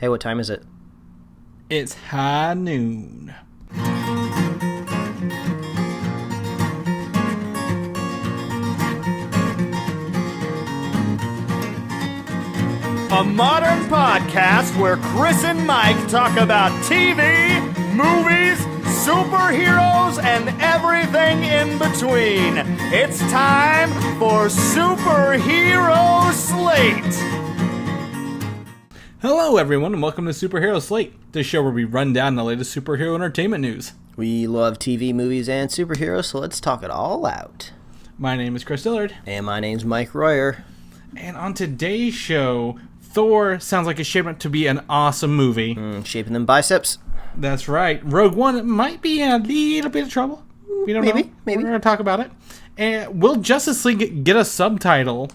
Hey, what time is it? It's high noon. A modern podcast where Chris and Mike talk about TV, movies, superheroes, and everything in between. It's time for Superhero Slate. Hello, everyone, and welcome to Superhero Slate, the show where we run down the latest superhero entertainment news. We love TV, movies, and superheroes, so let's talk it all out. My name is Chris Dillard. And my name's Mike Royer. And on today's show, Thor sounds like it's shaping up to be an awesome movie. Shaping them biceps. That's right. Rogue One might be in a little bit of trouble. We don't know. Maybe. We're going to talk about it. And will Justice League get a subtitle?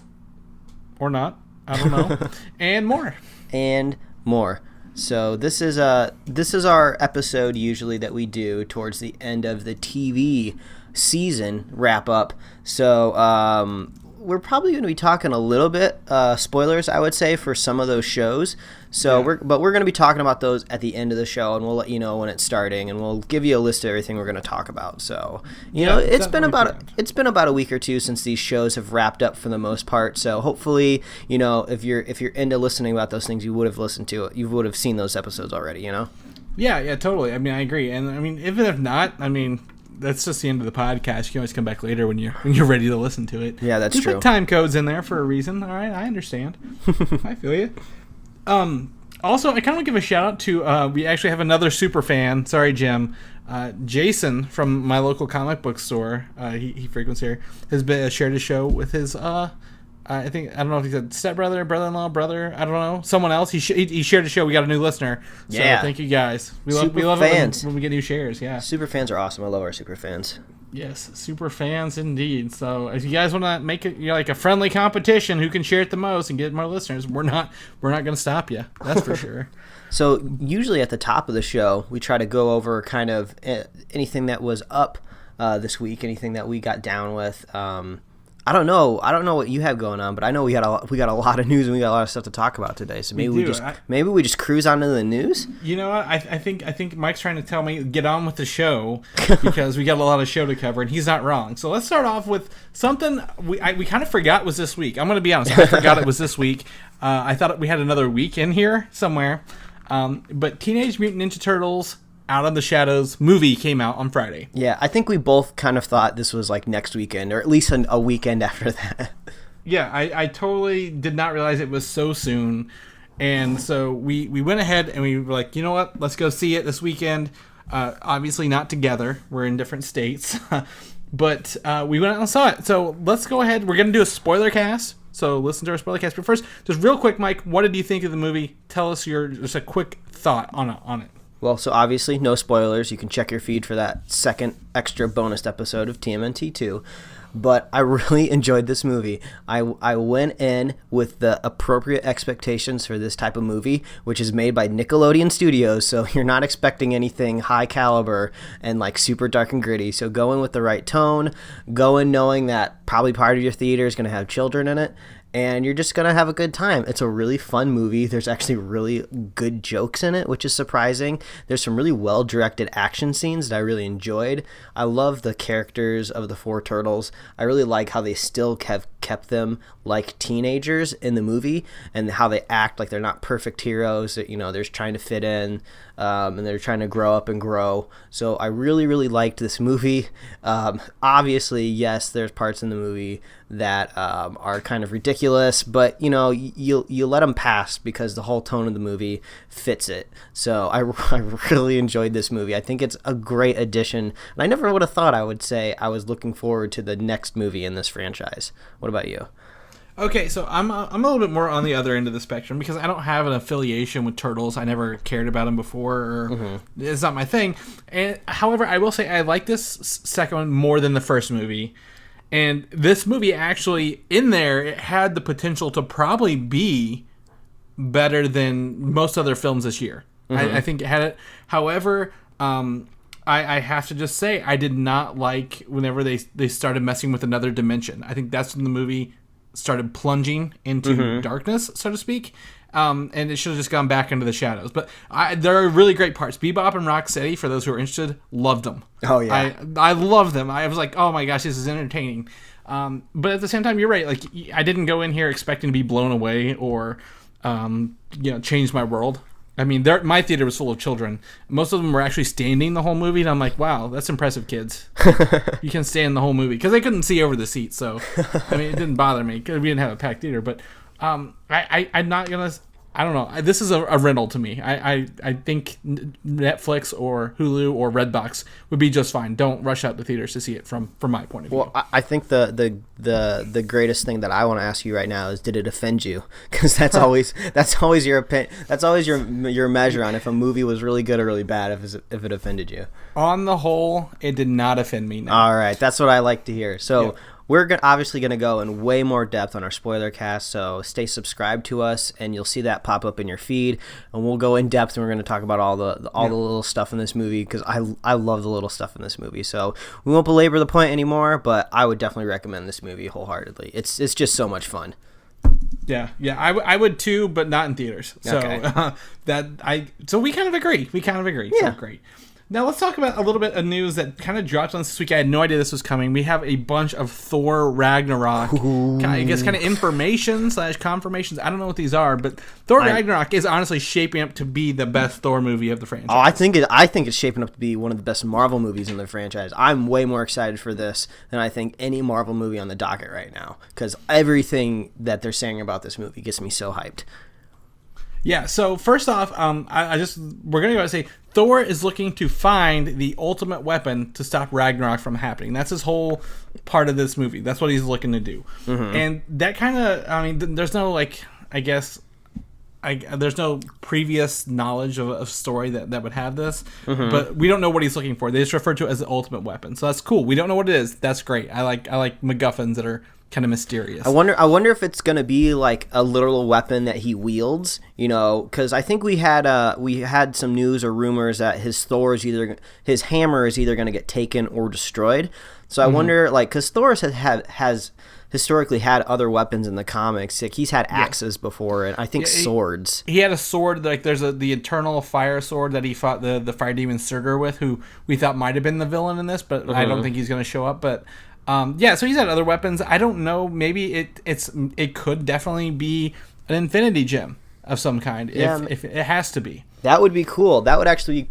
Or not? I don't know. And more. And more. So this is our episode usually that we do towards the end of the TV season wrap up. So we're probably going to be talking a little bit spoilers, I would say, for some of those shows. So we're going to be talking about those at the end of the show, and we'll let you know when it's starting, and we'll give you a list of everything we're going to talk about. So it's been about a week or two since these shows have wrapped up for the most part. So hopefully, if you're into listening about those things, you would have listened to it. You would have seen those episodes already. Yeah, totally. I mean, I agree, and I mean, even if not, I mean, that's just the end of the podcast. You can always come back later when you're ready to listen to it. Yeah, that's true. We put time codes in there for a reason. All right, I understand. I feel you. Also, I kind of want to give a shout out to we actually have another super fan. Sorry, Jim. Jason from my local comic book store. He frequents here. Has been shared his show with his I don't know if he said stepbrother, brother-in-law, brother. I don't know. Someone else. He shared a show. We got a new listener. So thank you guys. We love it when we get new shares. Yeah. Super fans are awesome. I love our super fans. Yes, super fans indeed. So if you guys want to make it like a friendly competition, who can share it the most and get more listeners, we're not going to stop you. That's for sure. So usually at the top of the show, we try to go over kind of anything that was up this week, anything that we got down with. I don't know what you have going on, but I know we got a lot of news and we got a lot of stuff to talk about today. So maybe we just cruise on to the news. You know what? I think Mike's trying to tell me get on with the show because we got a lot of show to cover, and he's not wrong. So let's start off with something we kind of forgot was this week. I'm going to be honest. I forgot it was this week. I thought we had another week in here somewhere. But Teenage Mutant Ninja Turtles Out of the Shadows movie came out on Friday. Yeah, I think we both kind of thought this was like next weekend, or at least a weekend after that. Yeah, I totally did not realize it was so soon. And so we went ahead and we were like, you know what, let's go see it this weekend. Obviously not together. We're in different states. But we went out and saw it. So let's go ahead. We're going to do a spoiler cast. So listen to our spoiler cast. But first, just real quick, Mike, what did you think of the movie? Tell us just a quick thought on it. Well, so obviously, no spoilers. You can check your feed for that second extra bonus episode of TMNT 2. But I really enjoyed this movie. I went in with the appropriate expectations for this type of movie, which is made by Nickelodeon Studios, so you're not expecting anything high caliber and like super dark and gritty. So go in with the right tone, go in knowing that probably part of your theater is going to have children in it, and you're just going to have a good time. It's a really fun movie. There's actually really good jokes in it, which is surprising. There's some really well-directed action scenes that I really enjoyed. I love the characters of the four turtles. I really like how they still have kept them like teenagers in the movie and how they act like they're not perfect heroes. That, they're trying to fit in and they're trying to grow up and grow. So I really, really liked this movie. Obviously, yes, there's parts in the movie that are kind of ridiculous, but you let them pass because the whole tone of the movie fits it. So I really enjoyed this movie. I think it's a great addition, and I never would have thought I would say I was looking forward to the next movie in this franchise. What about you? Okay, so I'm a little bit more on the other end of the spectrum because I don't have an affiliation with Turtles. I never cared about them before. Or It's not my thing. And however, I will say I like this second one more than the first movie. And this movie actually, in there, it had the potential to probably be better than most other films this year. I think it had it. However, I have to just say, I did not like whenever they started messing with another dimension. I think that's when the movie started plunging into darkness, so to speak. and it should have just gone back into the shadows. But there are really great parts. Bebop and Rocksteady, for those who are interested, loved them. Oh yeah, I love them. I was like, oh my gosh, this is entertaining. But at the same time, you're right. Like, I didn't go in here expecting to be blown away or change my world. I mean, my theater was full of children. Most of them were actually standing the whole movie, and I'm like, wow, that's impressive, kids. You can stand the whole movie. Because they couldn't see over the seat, so, I mean, it didn't bother me, because we didn't have a packed theater. But I'm not going to... I don't know. This is a rental to me. I think Netflix or Hulu or Redbox would be just fine. Don't rush out the theaters to see it from my point of view. Well, I think the greatest thing that I want to ask you right now is, did it offend you? Because that's always your opinion. That's always your measure on if a movie was really good or really bad, if it offended you. On the whole, it did not offend me. No. All right, that's what I like to hear. So. Yeah. We're obviously going to go in way more depth on our spoiler cast, so stay subscribed to us, and you'll see that pop up in your feed. And we'll go in depth, and we're going to talk about all the little stuff in this movie, because I love the little stuff in this movie. So we won't belabor the point anymore, but I would definitely recommend this movie wholeheartedly. It's just so much fun. Yeah, I would too, but not in theaters. So okay. So we kind of agree. Yeah. So great. Now let's talk about a little bit of news that kind of dropped on us this week. I had no idea this was coming. We have a bunch of Thor Ragnarok, I guess, kind of information/confirmations. I don't know what these are, but Thor Ragnarok is honestly shaping up to be the best Thor movie of the franchise. Oh, I think it's shaping up to be one of the best Marvel movies in the franchise. I'm way more excited for this than I think any Marvel movie on the docket right now, because everything that they're saying about this movie gets me so hyped. Yeah, so first off, we're going to go and say Thor is looking to find the ultimate weapon to stop Ragnarok from happening. That's his whole part of this movie. That's what he's looking to do. Mm-hmm. And that kind of, I mean, there's no, there's no previous knowledge of a story that would have this, but we don't know what he's looking for. They just refer to it as the ultimate weapon. So that's cool. We don't know what it is. That's great. I like MacGuffins that are kind of mysterious. I wonder if it's gonna be like a literal weapon that he wields, because I think we had some news or rumors that his hammer is either gonna get taken or destroyed. So I wonder, because Thor has historically had other weapons in the comics. Like, he's had axes before, and I think swords. He had a sword, like there's the eternal fire sword that he fought the fire demon Skurge with, who we thought might have been the villain in this, but I don't think he's gonna show up. But so he's had other weapons. I don't know. Maybe it could definitely be an infinity gem of some kind. If it has to be. That would be cool. I would actually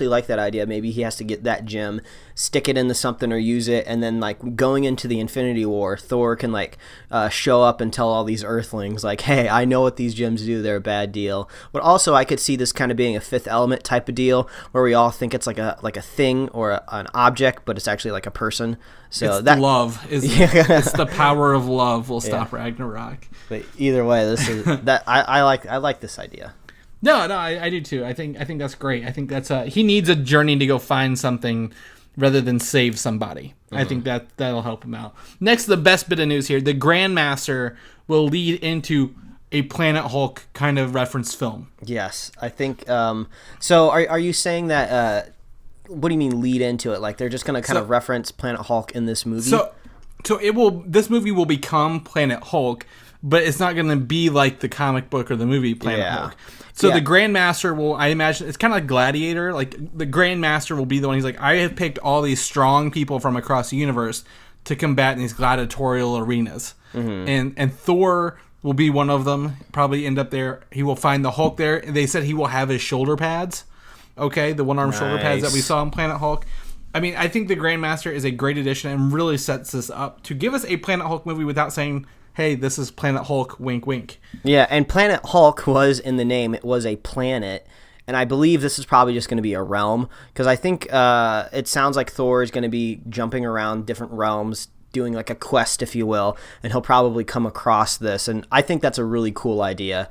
like that idea. Maybe he has to get that gem, stick it into something or use it, and then going into the Infinity War, Thor can show up and tell all these Earthlings hey, I know what these gems do. They're a bad deal. But also, I could see this kind of being a Fifth Element type of deal, where we all think it's like a thing or an object, but it's actually like a person. So love is it's the power of love will stop Ragnarok. But either way, this is that I like this idea. No, I do too. I think that's great. I think that's he needs a journey to go find something rather than save somebody. I think that'll help him out. Next, the best bit of news here: the Grandmaster will lead into a Planet Hulk kind of reference film. Yes, I think. So, are you saying that? What do you mean lead into it? They're just going to kind of reference Planet Hulk in this movie? So it will. This movie will become Planet Hulk, but it's not going to be like the comic book or the movie Planet Hulk. So the Grandmaster will, I imagine, it's kind of like Gladiator. The Grandmaster will be the one. He's like, I have picked all these strong people from across the universe to combat in these gladiatorial arenas. Mm-hmm. And Thor will be one of them. Probably end up there. He will find the Hulk there. They said he will have his shoulder pads. Okay, the one-arm shoulder pads that we saw in Planet Hulk. I mean, I think the Grandmaster is a great addition and really sets this up to give us a Planet Hulk movie without saying, hey, this is Planet Hulk, wink, wink. Yeah, and Planet Hulk was in the name. It was a planet. And I believe this is probably just going to be a realm. Because I think it sounds like Thor is going to be jumping around different realms, doing a quest, if you will. And he'll probably come across this. And I think that's a really cool idea.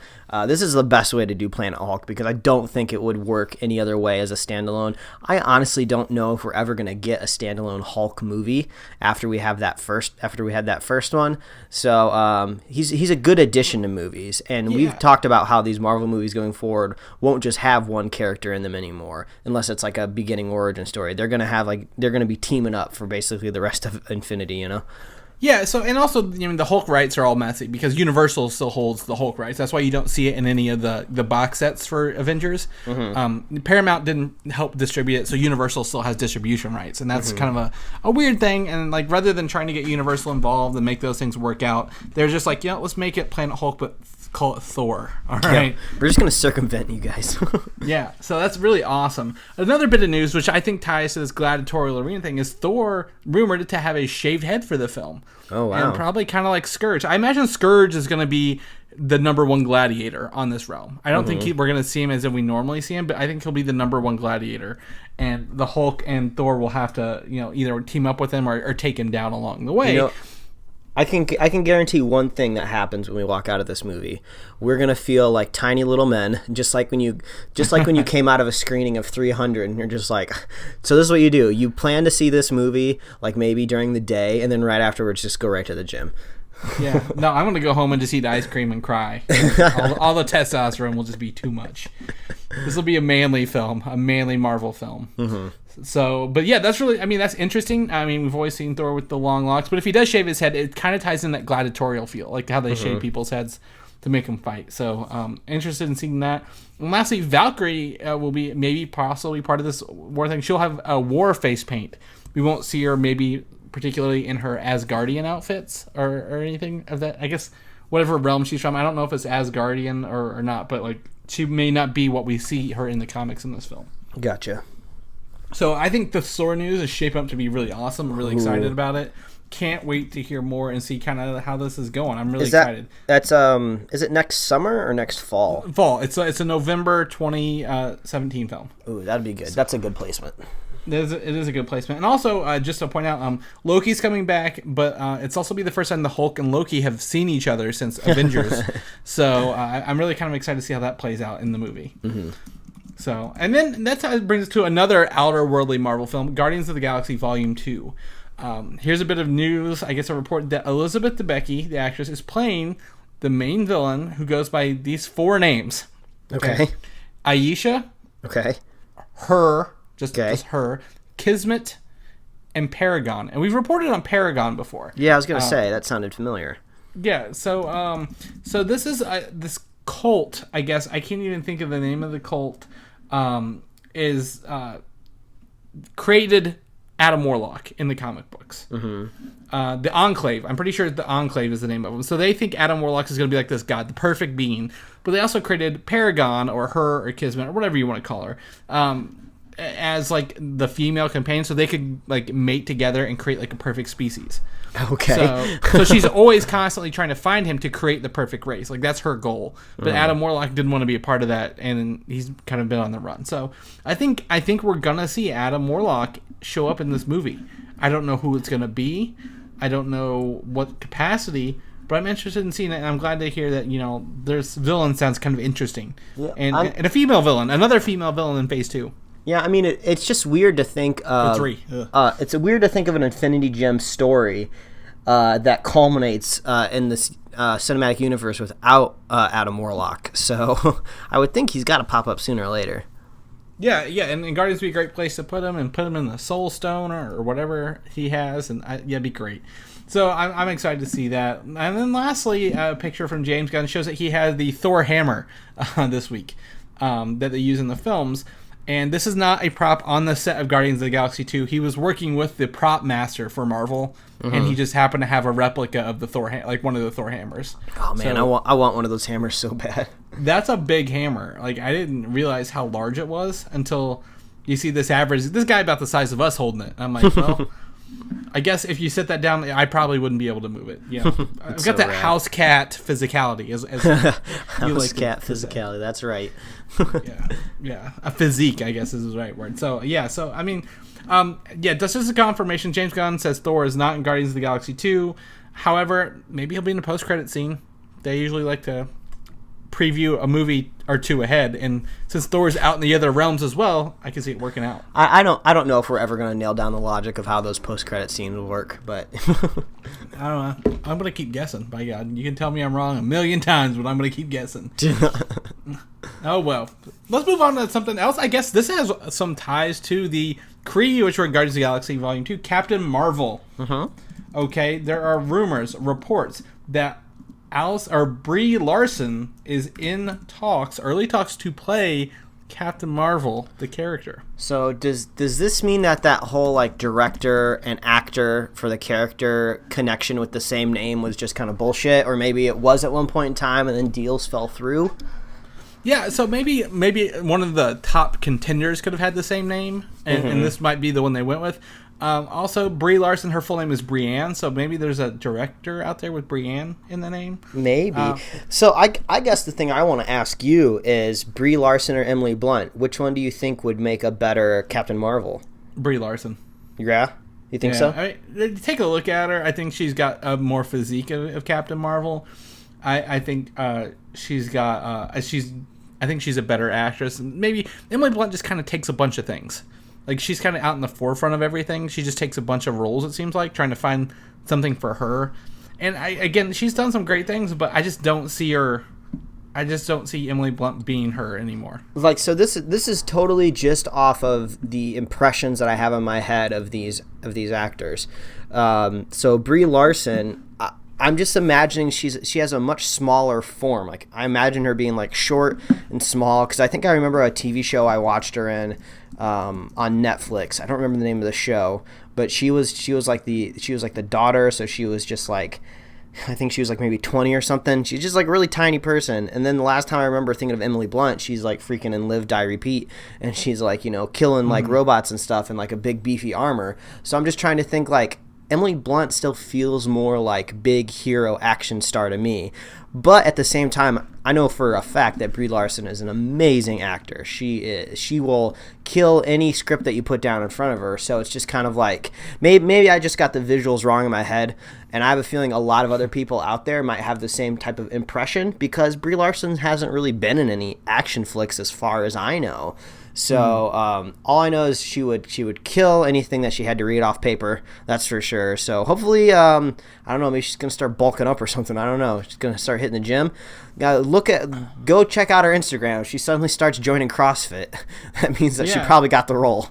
This is the best way to do Planet Hulk, because I don't think it would work any other way as a standalone. I honestly don't know if we're ever going to get a standalone Hulk movie after we had that first one. So he's a good addition to movies, and we've talked about how these Marvel movies going forward won't just have one character in them anymore, unless it's like a beginning origin story. They're going to be teaming up for basically the rest of Infinity, Yeah, so, and also, the Hulk rights are all messy because Universal still holds the Hulk rights. That's why you don't see it in any of the box sets for Avengers. Paramount didn't help distribute it, so Universal still has distribution rights, and that's kind of a weird thing. And like, rather than trying to get Universal involved and make those things work out, they're just like, let's make it Planet Hulk, but call it Thor. All right, we're just gonna circumvent you guys. Yeah, so that's really awesome. Another bit of news, which I think ties to this gladiatorial arena thing, is Thor rumored to have a shaved head for the film. Oh, wow. And probably kind of like Skurge. I imagine Skurge is going to be the number one gladiator on this realm. I don't think we're going to see him as if we normally see him, but I think he'll be the number one gladiator. And the Hulk and Thor will have to, either team up with him or take him down along the way. I can guarantee one thing that happens when we walk out of this movie. We're gonna feel like tiny little men, just like when you came out of a screening of 300, and you're just like, so this is what you do. You plan to see this movie like maybe during the day, and then right afterwards just go right to the gym. Yeah, no, I'm gonna go home and just eat ice cream and cry. All the testosterone will just be too much. This will be a manly film, a manly Marvel film. So, but yeah, that's interesting. We've always seen Thor with the long locks, but if he does shave his head, it kind of ties in that gladiatorial feel, like how they shave people's heads to make them fight. So, interested in seeing that. And lastly, Valkyrie will be possibly part of this war thing. She'll have a war face paint. We won't see her maybe particularly in her Asgardian outfits or anything of that. I guess whatever realm she's from. I don't know if it's Asgardian or not, but like she may not be what we see her in the comics in this film. Gotcha. So I think the Thor news is shaping up to be really awesome. I'm really excited about it. Can't wait to hear more and see kind of how this is going. I'm really excited. That's is it next summer or next fall? Fall. It's a November 2017 film. Ooh, that'd be good. That's a good placement. It is a good placement. And also, just to point out, Loki's coming back, but it's also be the first time the Hulk and Loki have seen each other since Avengers. So I'm really kind of excited to see how that plays out in the movie. So, and then that's how it brings us to another outer worldly Marvel film, Guardians of the Galaxy Volume 2. Here's a bit of news. I guess I reported that Elizabeth Debicki, the actress, is playing the main villain who goes by these 4 names. Okay. Ayesha. Okay. Her. Just her. Kismet. And Paragon. And we've reported on Paragon before. Yeah, I was going to say, that sounded familiar. Yeah, so this is this cult, I guess. I can't even think of the name of the cult. Is created Adam Warlock in the comic books. The Enclave. I'm pretty sure the Enclave is the name of them. So they think Adam Warlock is going to be like this god, the perfect being. But they also created Paragon, or her, or Kismet, or whatever you want to call her, as like the female companion, so they could like mate together and create like a perfect species. Okay. So she's always constantly trying to find him to create the perfect race. Like that's her goal. But Adam Warlock didn't want to be a part of that, and he's kind of been on the run. So I think we're gonna see Adam Warlock show up in this movie. I don't know who it's gonna be. I don't know what capacity, but I'm interested in seeing it, and I'm glad to hear that there's villain sounds kind of interesting, and a female villain, another female villain in Phase 2. Yeah, I mean, it's just weird to think of... 3. It's weird to think of an Infinity Gem story that culminates in this cinematic universe without Adam Warlock. So I would think he's got to pop up sooner or later. Yeah, and Guardians would be a great place to put him in the Soul Stone or whatever he has, and it'd be great. So I'm excited to see that. And then lastly, a picture from James Gunn shows that he has the Thor hammer this week that they use in the films. And this is not a prop on the set of Guardians of the Galaxy 2. He was working with the prop master for Marvel, and he just happened to have a replica of the Thor, like one of the Thor hammers. Oh man, so, I want one of those hammers so bad. That's a big hammer. Like I didn't realize how large it was until you see this guy about the size of us holding it. I'm like, well, I guess if you set that down, I probably wouldn't be able to move it. I've got that house cat physicality, as house cat physicality. That's right. yeah, a physique, I guess is the right word. So I mean, this is a confirmation. James Gunn says Thor is not in Guardians of the Galaxy 2. However, maybe he'll be in a post-credit scene. They usually like to preview a movie or two ahead, and since Thor's out in the other realms as well, I can see it working out. I don't know if we're ever going to nail down the logic of how those post-credit scenes will work, but I don't know. I'm going to keep guessing. By God, you can tell me I'm wrong a million times, but I'm going to keep guessing. Oh well, let's move on to something else. I guess this has some ties to the Kree, which were in Guardians of the Galaxy Volume 2, Captain Marvel. Okay, there are rumors, reports that Brie Larson is in early talks to play Captain Marvel, the character. So does this mean that whole like director and actor for the character connection with the same name was just kind of bullshit, or maybe it was at one point in time and then deals fell through? Yeah, so maybe one of the top contenders could have had the same name, and this might be the one they went with. Also, Brie Larson, her full name is Brienne, so maybe there's a director out there with Brienne in the name. Maybe. So I guess the thing I want to ask you is Brie Larson or Emily Blunt, which one do you think would make a better Captain Marvel? Brie Larson. Yeah? You think so? I mean, take a look at her. I think she's got a more physique of Captain Marvel. I think she's got I think she's a better actress. Maybe Emily Blunt just kind of takes a bunch of things. Like, she's kind of out in the forefront of everything. She just takes a bunch of roles, it seems like, trying to find something for her. And, again, she's done some great things, but I just don't see her... I just don't see Emily Blunt being her anymore. Like, so this is totally just off of the impressions that I have in my head of these actors. So Brie Larson... I'm just imagining she has a much smaller form. Like, I imagine her being like short and small, because I think I remember a TV show I watched her in on Netflix. I don't remember the name of the show, but she was like the daughter, so she was just like, I think she was like maybe 20 or something. She's just like a really tiny person. And then the last time I remember thinking of Emily Blunt, she's like freaking in Live, Die, Repeat, and she's like, you know, killing like robots and stuff in like a big beefy armor. So I'm just trying to think, like, Emily Blunt still feels more like big hero action star to me. But at the same time, I know for a fact that Brie Larson is an amazing actor. She will kill any script that you put down in front of her. So it's just kind of like, maybe I just got the visuals wrong in my head. And I have a feeling a lot of other people out there might have the same type of impression, because Brie Larson hasn't really been in any action flicks as far as I know. So all I know is she would kill anything that she had to read off paper. That's for sure. So hopefully, I don't know, maybe she's gonna start bulking up or something. I don't know. She's gonna start hitting the gym. Go check out her Instagram. If she suddenly starts joining CrossFit, that means that she probably got the role.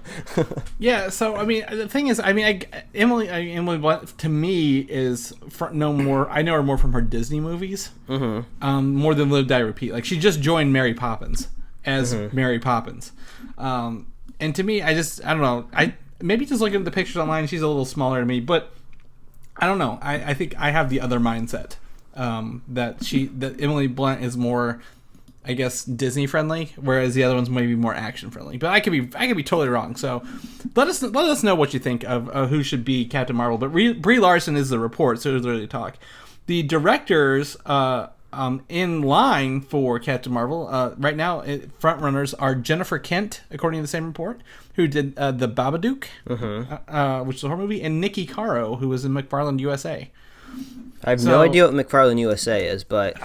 Yeah. So I mean, the thing is, I mean, Emily Blunt to me is no more. I know her more from her Disney movies, more than Live, Die, Repeat. Like, she just joined Mary Poppins as Mary Poppins. And to me, I don't know. Maybe just looking at the pictures online, she's a little smaller to me, but I don't know. I think I have the other mindset, that Emily Blunt is more, I guess, Disney friendly, whereas the other one's maybe more action friendly. But I could be totally wrong. So let us know what you think of who should be Captain Marvel. But Brie Larson is the report, so it's really talk. The directors in line for Captain Marvel right now, front runners are Jennifer Kent, according to the same report, who did The Babadook, which is a horror movie, and Nikki Caro, who was in McFarlane USA. I have no idea what McFarlane USA is, but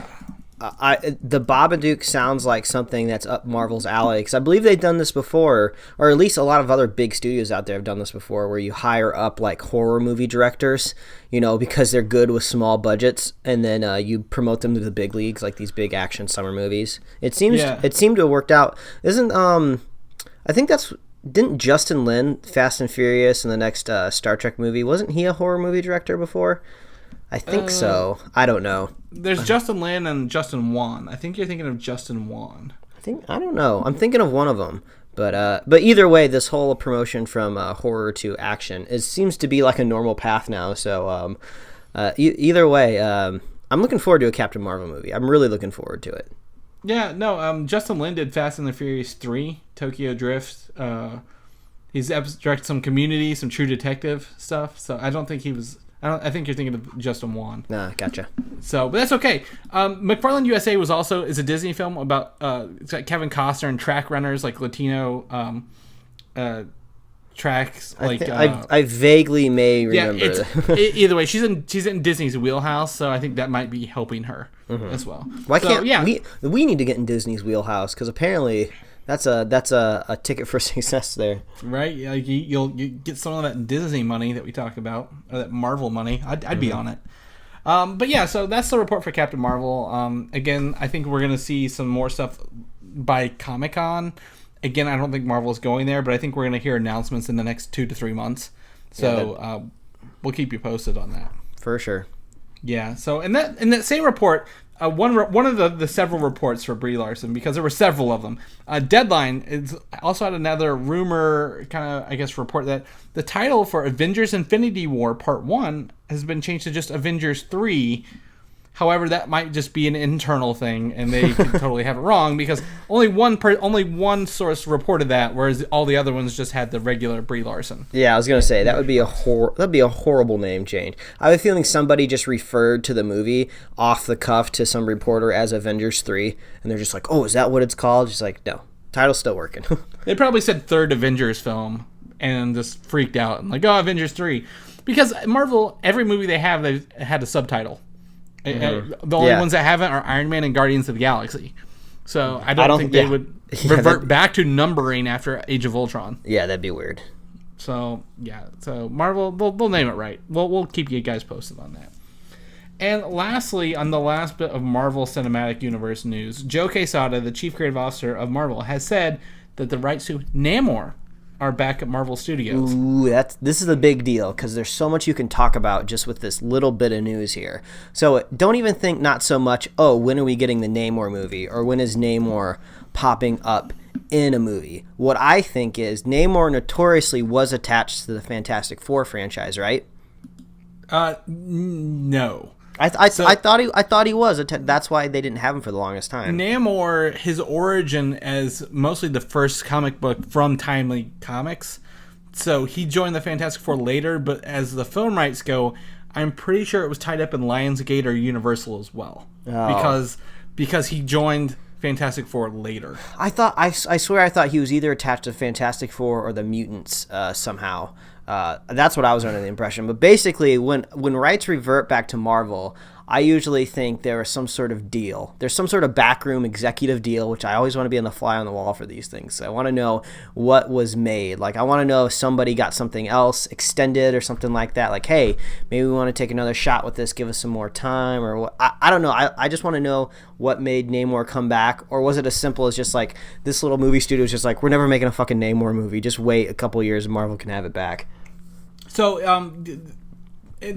The Babadook sounds like something that's up Marvel's alley, because I believe they've done this before, or at least a lot of other big studios out there have done this before, where you hire up like horror movie directors, you know, because they're good with small budgets, and then you promote them to the big leagues, like these big action summer movies. It seemed to have worked out. Didn't Justin Lin, Fast and Furious, and the next Star Trek movie, wasn't he a horror movie director before? I think so. I don't know. There's Justin Lin and Justin Wan. I think you're thinking of Justin Wan. I don't know. I'm thinking of one of them. But either way, this whole promotion from horror to action seems to be like a normal path now. So either way, I'm looking forward to a Captain Marvel movie. I'm really looking forward to it. Yeah, no. Justin Lin did Fast and the Furious 3, Tokyo Drift. He's directed some Community, some True Detective stuff. So I don't think he was. I think you're thinking of Justin Wan. Nah, gotcha. So, but that's okay. McFarlane USA is a Disney film about it's got Kevin Costner and track runners, like Latino tracks. I vaguely may remember. Yeah, either way, she's in Disney's wheelhouse, so I think that might be helping her as well. Why can't we need to get in Disney's wheelhouse, because apparently that's a ticket for success there, right? Like you get some of that Disney money that we talk about, or that Marvel money. I'd be on it. But yeah, so that's the report for Captain Marvel. Again, I think we're gonna see some more stuff by Comic-Con. Again, I don't think Marvel is going there, but I think we're gonna hear announcements in the next 2 to 3 months. So we'll keep you posted on that. for sure. Yeah. So in that same report, one of the several reports for Brie Larson, because there were several of them. Deadline is also had another rumor, kind of, I guess, report that the title for Avengers: Infinity War Part 1 has been changed to just Avengers 3. However, that might just be an internal thing, and they could totally have it wrong, because only one source reported that, whereas all the other ones just had the regular Brie Larson. Yeah, I was gonna say that'd be a horrible name change. I have a feeling somebody just referred to the movie off the cuff to some reporter as Avengers 3, and they're just like, "Oh, is that what it's called?" Just like, no, title's still working. They probably said third Avengers film and just freaked out and like, "Oh, Avengers 3," because Marvel, every movie they have, they've had a subtitle. Mm-hmm. The only ones that haven't are Iron Man and Guardians of the Galaxy. So I don't think they would revert back to numbering after Age of Ultron. Yeah, that'd be weird. So Marvel, they'll name it right. We'll keep you guys posted on that. And lastly, on the last bit of Marvel Cinematic Universe news, Joe Quesada, the chief creative officer of Marvel, has said that the rights to Namor are back at Marvel Studios. Ooh, this is a big deal, because there's so much you can talk about just with this little bit of news here. So don't even think not so much, oh, when are we getting the Namor movie, or when is Namor popping up in a movie? What I think is Namor notoriously was attached to the Fantastic Four franchise, right? No. I thought he was. That's why they didn't have him for the longest time. Namor, his origin as mostly the first comic book from Timely Comics. So he joined the Fantastic Four later, but as the film rights go, I'm pretty sure it was tied up in Lionsgate or Universal as well. Oh. Because he joined Fantastic Four later. I swear I thought he was either attached to Fantastic Four or the Mutants somehow. That's what I was under the impression. But basically, when rights revert back to Marvel, I usually think there is some sort of deal. There's some sort of backroom executive deal, which I always want to be on the fly on the wall for these things. So I want to know what was made. Like, I want to know if somebody got something else extended or something like that. Like, hey, maybe we want to take another shot with this, give us some more time, or what. I don't know. I just want to know what made Namor come back, or was it as simple as just like this little movie studio is just like, we're never making a fucking Namor movie. Just wait a couple years and Marvel can have it back. So,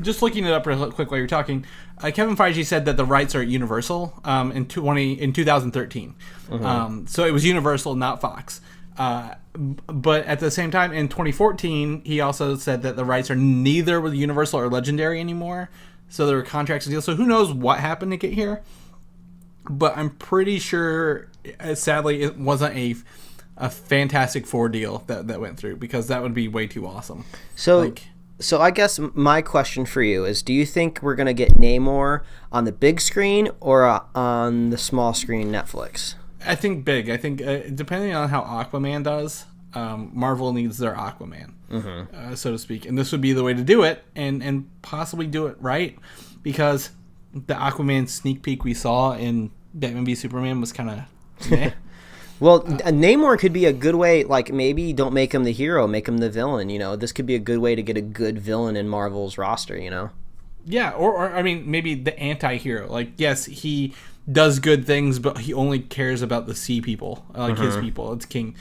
just looking it up real quick while you're talking, Kevin Feige said that the rights are at Universal in 2013. Mm-hmm. So it was Universal, not Fox. But at the same time, in 2014, he also said that the rights are neither with Universal or Legendary anymore. So there were contracts and deals. So who knows what happened to get here? But I'm pretty sure, sadly, it wasn't a Fantastic Four deal that went through, because that would be way too awesome. So I guess my question for you is, do you think we're going to get Namor on the big screen or on the small screen Netflix? I think big. I think depending on how Aquaman does, Marvel needs their Aquaman, so to speak. And this would be the way to do it, and possibly do it right, because the Aquaman sneak peek we saw in Batman v Superman was kind of meh. Well, Namor could be a good way, like, maybe don't make him the hero, make him the villain, you know? This could be a good way to get a good villain in Marvel's roster, you know? Yeah, or I mean, maybe the anti-hero. Like, yes, he does good things, but he only cares about the sea people, like his people. It's king.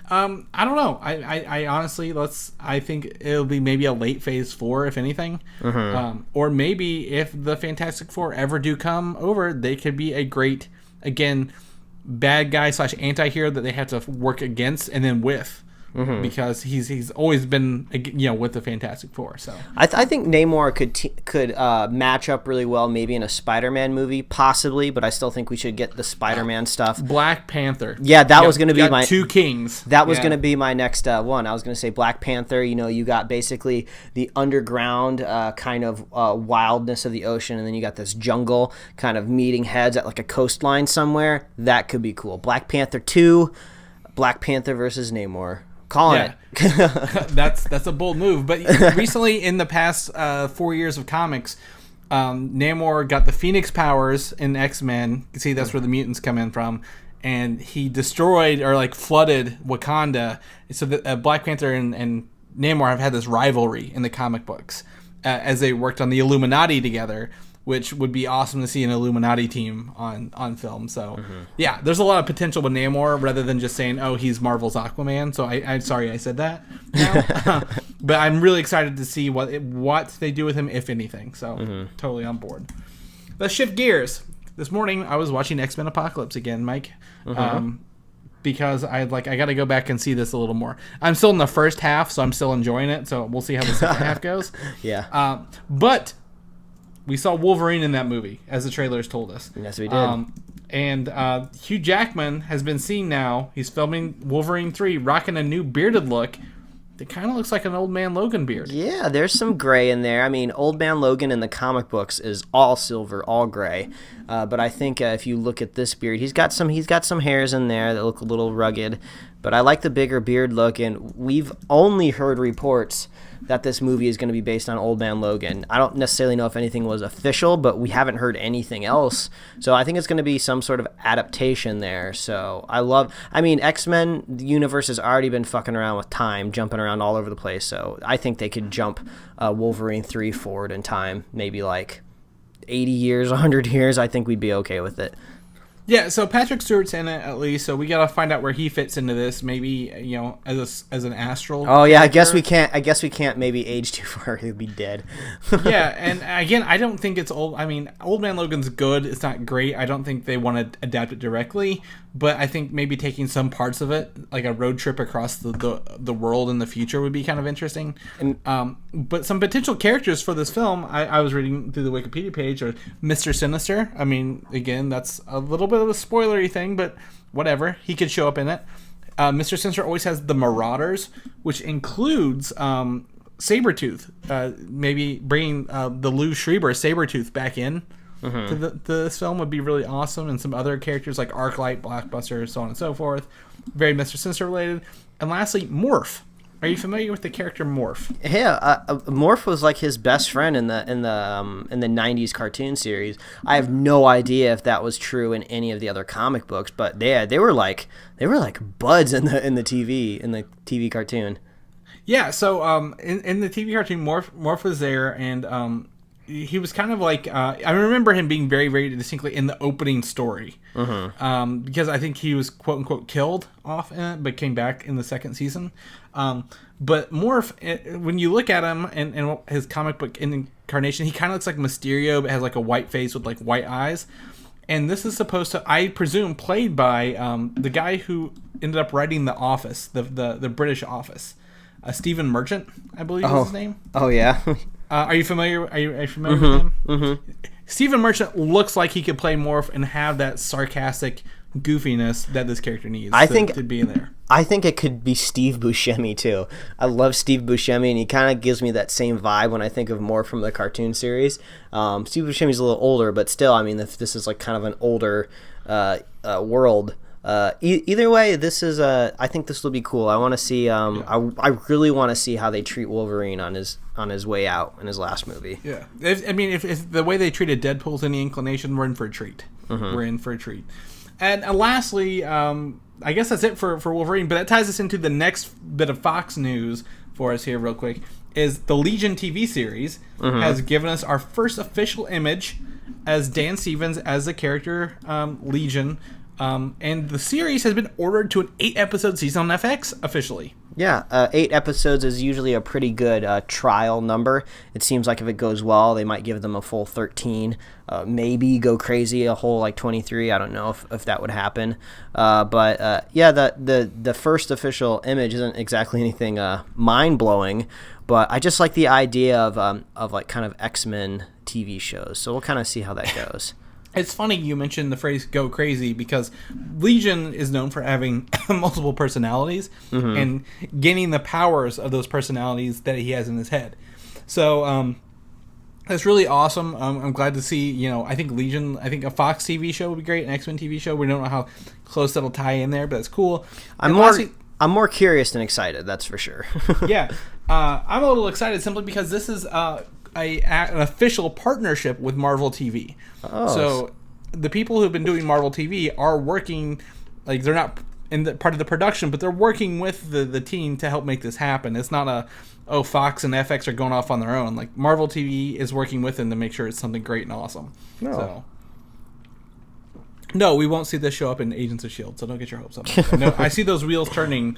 I don't know. I honestly, I think it'll be maybe a late Phase 4, if anything. Or maybe if the Fantastic Four ever do come over, they could be a great, again, bad guy / anti-hero that they have to work against and then with, because he's always been, you know, with the Fantastic Four. So I think Namor could match up really well, maybe in a Spider-Man movie, possibly. But I still think we should get the Spider-Man stuff. Black Panther. Yeah, that was going to be my two kings. That was going to be my next one. I was going to say Black Panther. You know, you got basically the underground kind of wildness of the ocean, and then you got this jungle kind of meeting heads at like a coastline somewhere. That could be cool. Black Panther 2, Black Panther versus Namor. Calling it. That's a bold move. But recently, in the past 4 years of comics, Namor got the Phoenix powers in X-Men. You see, that's where the mutants come in from. And he destroyed, or like flooded, Wakanda. So that Black Panther and Namor have had this rivalry in the comic books as they worked on the Illuminati together, which would be awesome to see an Illuminati team on film. So, yeah, there's a lot of potential with Namor, rather than just saying, oh, he's Marvel's Aquaman. So I'm sorry I said that now. But I'm really excited to see what they do with him, if anything. So totally on board. Let's shift gears. This morning I was watching X-Men Apocalypse again, Mike. Because I got to go back and see this a little more. I'm still in the first half, so I'm still enjoying it. So we'll see how the second half goes. Yeah. But we saw Wolverine in that movie, as the trailers told us. Yes, we did. And Hugh Jackman has been seen now. He's filming Wolverine 3, rocking a new bearded look. It kind of looks like an Old Man Logan beard. Yeah, there's some gray in there. I mean, Old Man Logan in the comic books is all silver, all gray. But I think if you look at this beard, he's got some hairs in there that look a little rugged. But I like the bigger beard look, and we've only heard reports that this movie is going to be based on Old Man Logan. I don't necessarily know if anything was official, but we haven't heard anything else. So I think it's going to be some sort of adaptation there. So X-Men universe has already been fucking around with time, jumping around all over the place. So I think they could jump Wolverine 3 forward in time, maybe like 80 years, 100 years. I think we'd be okay with it. Yeah, so Patrick Stewart's in it at least, so we gotta find out where he fits into this. Maybe as an astral. Oh yeah, character. I guess we can't maybe age too far. He'd be dead. Yeah, and again, I don't think it's old. I mean, Old Man Logan's good. It's not great. I don't think they want to adapt it directly, but I think maybe taking some parts of it, like a road trip across the world in the future, would be kind of interesting. But some potential characters for this film, I was reading through the Wikipedia page, are Mr. Sinister. I mean, again, that's a little bit of a spoilery thing, but whatever. He could show up in it. Mr. Sinister always has the Marauders, which includes Sabretooth. Maybe bringing the Lou Schreiber Sabretooth back in to this film would be really awesome, and some other characters like Arclight, Blockbuster, so on and so forth. Very Mr. Sinister related. And lastly, Morph. Are you familiar with the character Morph? Yeah, Morph was like his best friend in the 90s cartoon series. I have no idea if that was true in any of the other comic books, but they were like buds in the TV cartoon. Yeah, so in the TV cartoon, Morph was there, and he was kind of like I remember him being very, very distinctly in the opening story, because I think he was quote unquote killed off in it, but came back in the second season. But Morph, when you look at him and his comic book incarnation, he kind of looks like Mysterio, but has like a white face with like white eyes. And this is supposed to, I presume, played by the guy who ended up writing The Office, the British Office, Stephen Merchant, I believe is his name. Oh yeah. Are you familiar? Are you familiar with him? Mm-hmm. Stephen Merchant looks like he could play Morph and have that sarcastic goofiness that this character needs. To be in there. I think it could be Steve Buscemi too. I love Steve Buscemi, and he kind of gives me that same vibe when I think of Morph from the cartoon series. Steve Buscemi's a little older, but still, I mean, this is like kind of an older world. Either way, this is I think this will be cool. I want to see. I really want to see how they treat Wolverine on his way out in his last movie. Yeah, if the way they treated Deadpool's any inclination, we're in for a treat. We're in for a treat. And lastly, I guess that's it for Wolverine. But that ties us into the next bit of Fox news for us here, real quick. Is the Legion TV series has given us our first official image as Dan Stevens as the character Legion. And the series has been ordered to an 8-episode season on FX officially. Yeah, 8 episodes is usually a pretty good trial number. It seems like if it goes well, they might give them a full 13. Maybe go crazy, a whole like 23. I don't know if that would happen. But the first official image isn't exactly anything mind-blowing. But I just like the idea of like kind of X-Men TV shows. So we'll kind of see how that goes. It's funny you mentioned the phrase "go crazy" because Legion is known for having multiple personalities and gaining the powers of those personalities that he has in his head. So that's really awesome. I'm glad to see. I think Legion. I think a Fox TV show would be great. An X-Men TV show. We don't know how close that'll tie in there, but it's cool. I'm more curious than excited. That's for sure. Yeah, I'm a little excited simply because this is an official partnership with Marvel TV. Oh. So the people who've been doing Marvel TV are working, like they're not in the part of the production, but they're working with the team to help make this happen. It's not Fox and FX are going off on their own. Like Marvel TV is working with them to make sure it's something great and awesome. No. So, no, we won't see this show up in Agents of S.H.I.E.L.D., so don't get your hopes up. I see those wheels turning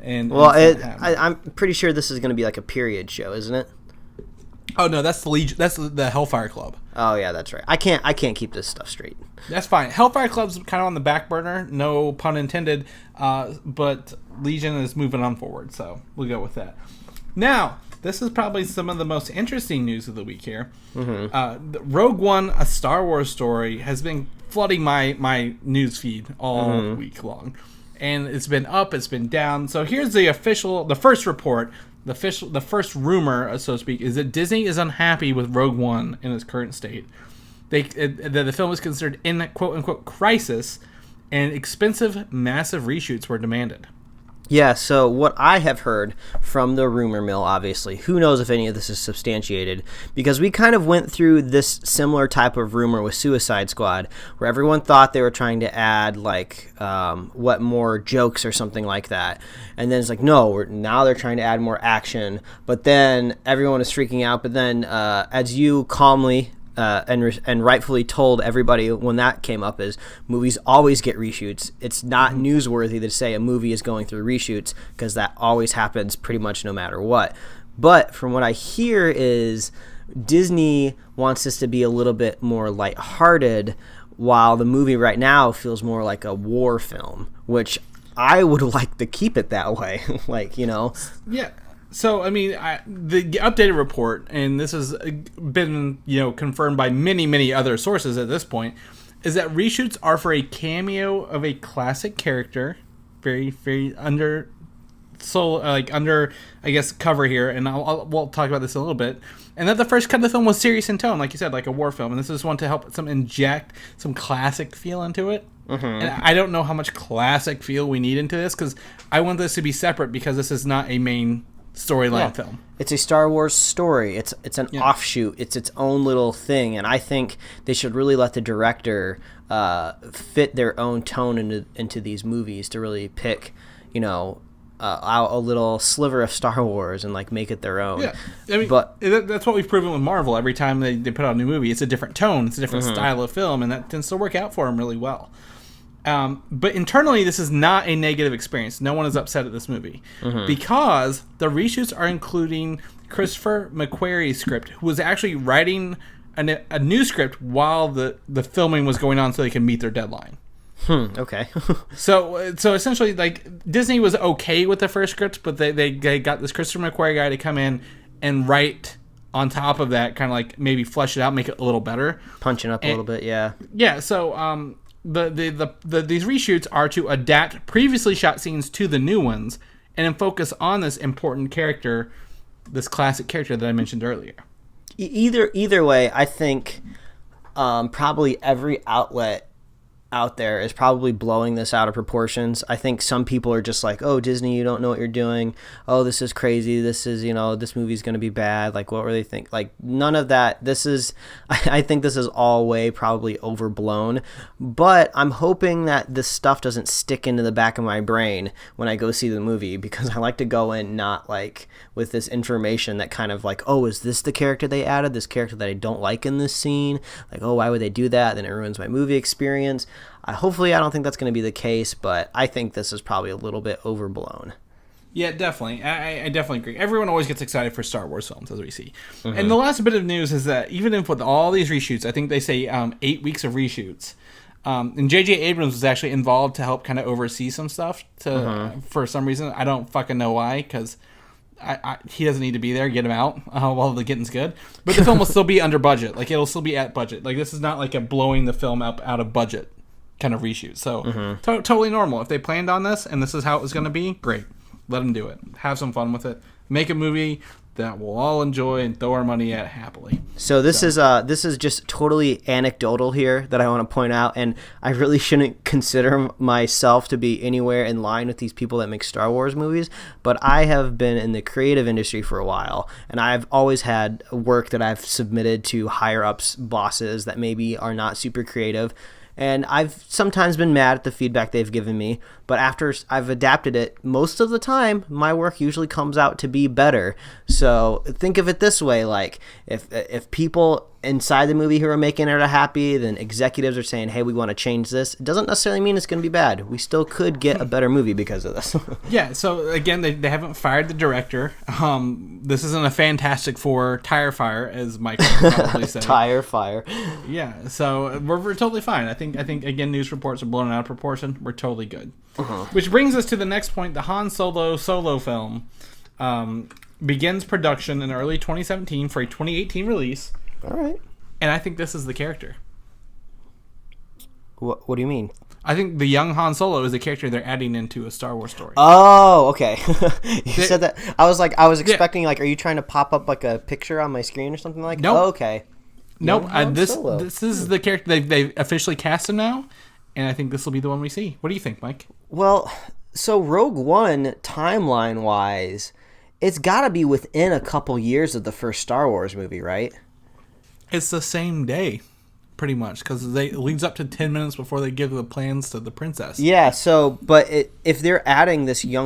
And well, I'm pretty sure this is going to be like a period show, isn't it? Oh no, that's the Legion. That's the Hellfire Club. Oh yeah, that's right. I can't keep this stuff straight. That's fine. Hellfire Club's kind of on the back burner, no pun intended. But Legion is moving on forward, so we'll go with that. Now, this is probably some of the most interesting news of the week here. Rogue One, a Star Wars story, has been flooding my news feed all week long. And it's been up, it's been down. So here's the first report, the first rumor, so to speak, is that Disney is unhappy with Rogue One in its current state. The film was considered in quote-unquote crisis, and expensive, massive reshoots were demanded. Yeah, so what I have heard from the rumor mill, obviously, who knows if any of this is substantiated, because we kind of went through this similar type of rumor with Suicide Squad, where everyone thought they were trying to add, like, more jokes or something like that. And then it's like, no, now they're trying to add more action. But then everyone is freaking out. But then, as you calmly and rightfully told everybody when that came up, is movies always get reshoots. It's not newsworthy to say a movie is going through reshoots, because that always happens pretty much no matter what. But from what I hear is Disney wants this to be a little bit more lighthearted, while the movie right now feels more like a war film, which I would like to keep it that way. Like, you know. Yeah. So, I mean, the updated report, and this has been, confirmed by many, many other sources at this point, is that reshoots are for a cameo of a classic character, very, very under, I guess, cover here, and we'll talk about this in a little bit, and that the first cut of the film was serious in tone, like you said, like a war film, and this is one to help inject some classic feel into it. And I don't know how much classic feel we need into this, because I want this to be separate, because this is not a main storyline film. It's a Star Wars story. It's an offshoot. It's its own little thing, and I think they should really let the director fit their own tone into these movies to really pick, out a little sliver of Star Wars and like make it their own. Yeah, I mean, but that's what we've proven with Marvel. Every time they put out a new movie, it's a different tone, it's a different style of film, and that tends to work out for them really well. But internally, this is not a negative experience. No one is upset at this movie because the reshoots are including Christopher McQuarrie's script, who was actually writing a new script while the filming was going on, so they can meet their deadline. Okay. So essentially, like, Disney was okay with the first script, but they got this Christopher McQuarrie guy to come in and write on top of that, kind of like maybe flesh it out, make it a little better, punching up a little bit. Yeah. So these reshoots are to adapt previously shot scenes to the new ones, and then focus on this important character, this classic character that I mentioned earlier. Either way, I think probably every outlet out there is probably blowing this out of proportions. I think some people are just like, oh, Disney, you don't know what you're doing. Oh, this is crazy. This is, this movie's going to be bad. Like, what were they think? Like, none of that. I think this is all way probably overblown, but I'm hoping that this stuff doesn't stick into the back of my brain when I go see the movie, because I like to go in not like with this information that kind of like, oh, is this the character they added? This character that I don't like in this scene? Like, oh, why would they do that? Then it ruins my movie experience. Hopefully, I don't think that's going to be the case, but I think this is probably a little bit overblown. Yeah, definitely. I definitely agree. Everyone always gets excited for Star Wars films, as we see. And the last bit of news is that even if with all these reshoots, I think they say 8 weeks of reshoots, and J.J. Abrams was actually involved to help kind of oversee some stuff for some reason. I don't fucking know why, because he doesn't need to be there. Get him out while the getting's good. But the film will still be under budget. Like, it'll still be at budget. Like, this is not like a blowing the film up out of budget kind of reshoot. So totally normal. If they planned on this and this is how it was going to be, great. Let them do it. Have some fun with it. Make a movie that we'll all enjoy and throw our money at happily. So this is just totally anecdotal here that I want to point out, and I really shouldn't consider myself to be anywhere in line with these people that make Star Wars movies, but I have been in the creative industry for a while, and I've always had work that I've submitted to higher ups bosses that maybe are not super creative. And I've sometimes been mad at the feedback they've given me, but after I've adapted it, most of the time, my work usually comes out to be better. So think of it this way, like if people inside the movie who are making it are happy, then executives are saying, hey, we want to change this. It doesn't necessarily mean it's going to be bad. We still could get a better movie because of this. Yeah, so again, they haven't fired the director. This isn't a Fantastic Four tire fire, as Mike would probably say. Tire fire. Yeah, so we're totally fine. I think again, news reports are blown out of proportion. We're totally good. Which brings us to the next point. The Han Solo film begins production in early 2017 for a 2018 release. All right. And I think this is the character. What do you mean? I think the young Han Solo is the character they're adding into a Star Wars story. Oh, okay. You said that. I was expecting, like, are you trying to pop up, like, a picture on my screen or something like that? Nope. Oh, okay. Nope. This is the character. They've officially cast him now, and I think this will be the one we see. What do you think, Mike? Well, so Rogue One, timeline-wise, it's got to be within a couple years of the first Star Wars movie, right? It's the same day, pretty much, because it leads up to 10 minutes before they give the plans to the princess. Yeah, so, but if they're adding this you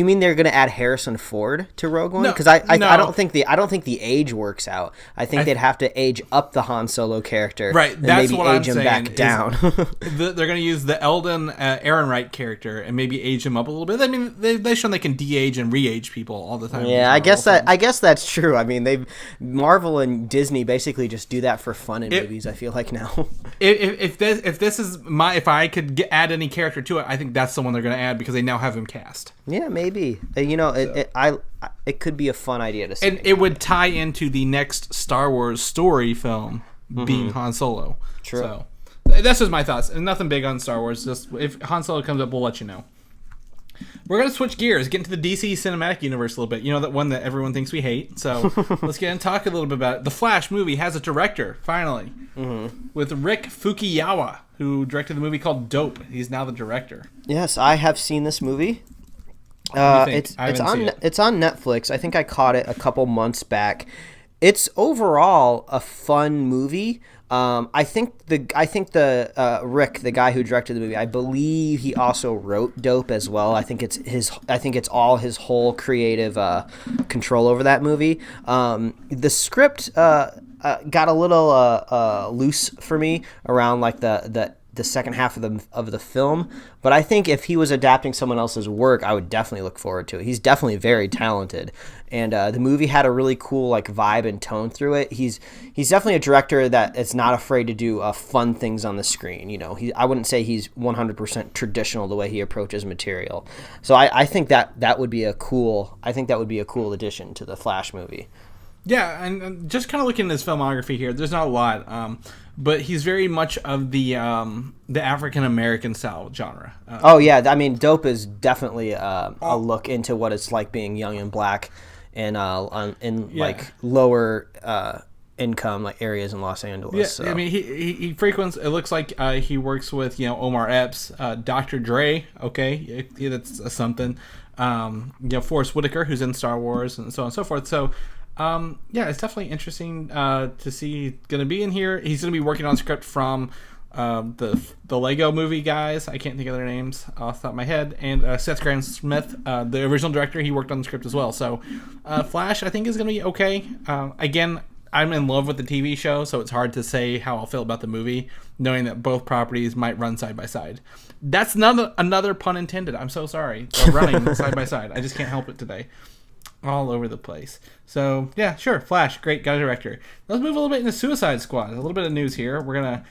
mean they're going to add Harrison Ford to Rogue One? Because I don't think the age works out. I think they'd have to age up the Han Solo character, right? And that's maybe what age I'm him saying. Back down. They're going to use the Eldon Ehrenreich character and maybe age him up a little bit. I mean, they've shown they can de-age and re-age people all the time. Yeah, I guess that's true. I mean, Marvel and Disney basically just do that for fun in movies. I feel like now. If I could add any character to it, I think that's the one they're going to add because they now have him cast. Yeah, maybe. It could be a fun idea to see. And it would tie into the next Star Wars story film being Han Solo. True. So that's just my thoughts. And nothing big on Star Wars. Just if Han Solo comes up, we'll let you know. We're going to switch gears, get into the DC Cinematic Universe a little bit. You know, that one that everyone thinks we hate. So let's get and talk a little bit about it. The Flash movie has a director, finally, with Rick Fukuyawa, who directed the movie called Dope. He's now the director. Yes, I have seen this movie. It's on Netflix. I think I caught it a couple months back. It's overall a fun movie. I think the Rick, the guy who directed the movie, I believe he also wrote Dope as well. I think it's all his whole creative control over that movie. The script got a little loose for me around like the second half of the film, but I think if he was adapting someone else's work, I would definitely look forward to it. He's definitely very talented, and the movie had a really cool like vibe and tone through it. He's definitely a director that is not afraid to do fun things on the screen. You know, I wouldn't say he's 100% traditional the way he approaches material. So I think that would be a cool addition to the Flash movie. Yeah, and just kind of looking at his filmography here, there's not a lot, but he's very much of the African American style genre. I mean, Dope is definitely a look into what it's like being young and black, and like lower income like areas in Los Angeles. Yeah, so. I mean, he frequents. It looks like he works with Omar Epps, Dr. Dre. Okay, that's something. Forrest Whitaker, who's in Star Wars, and so on and so forth. So. It's definitely interesting to see he's going to be in here. He's going to be working on a script from the Lego movie guys. I can't think of their names off the top of my head. And Seth Grahame-Smith, the original director, he worked on the script as well. So Flash, I think, is going to be okay. Again, I'm in love with the TV show, so it's hard to say how I'll feel about the movie, knowing that both properties might run side by side. That's another pun intended. I'm so sorry. They're running side by side. I just can't help it today. All over the place. So, yeah, sure. Flash, great guy director. Let's move a little bit into Suicide Squad. A little bit of news here. We're going to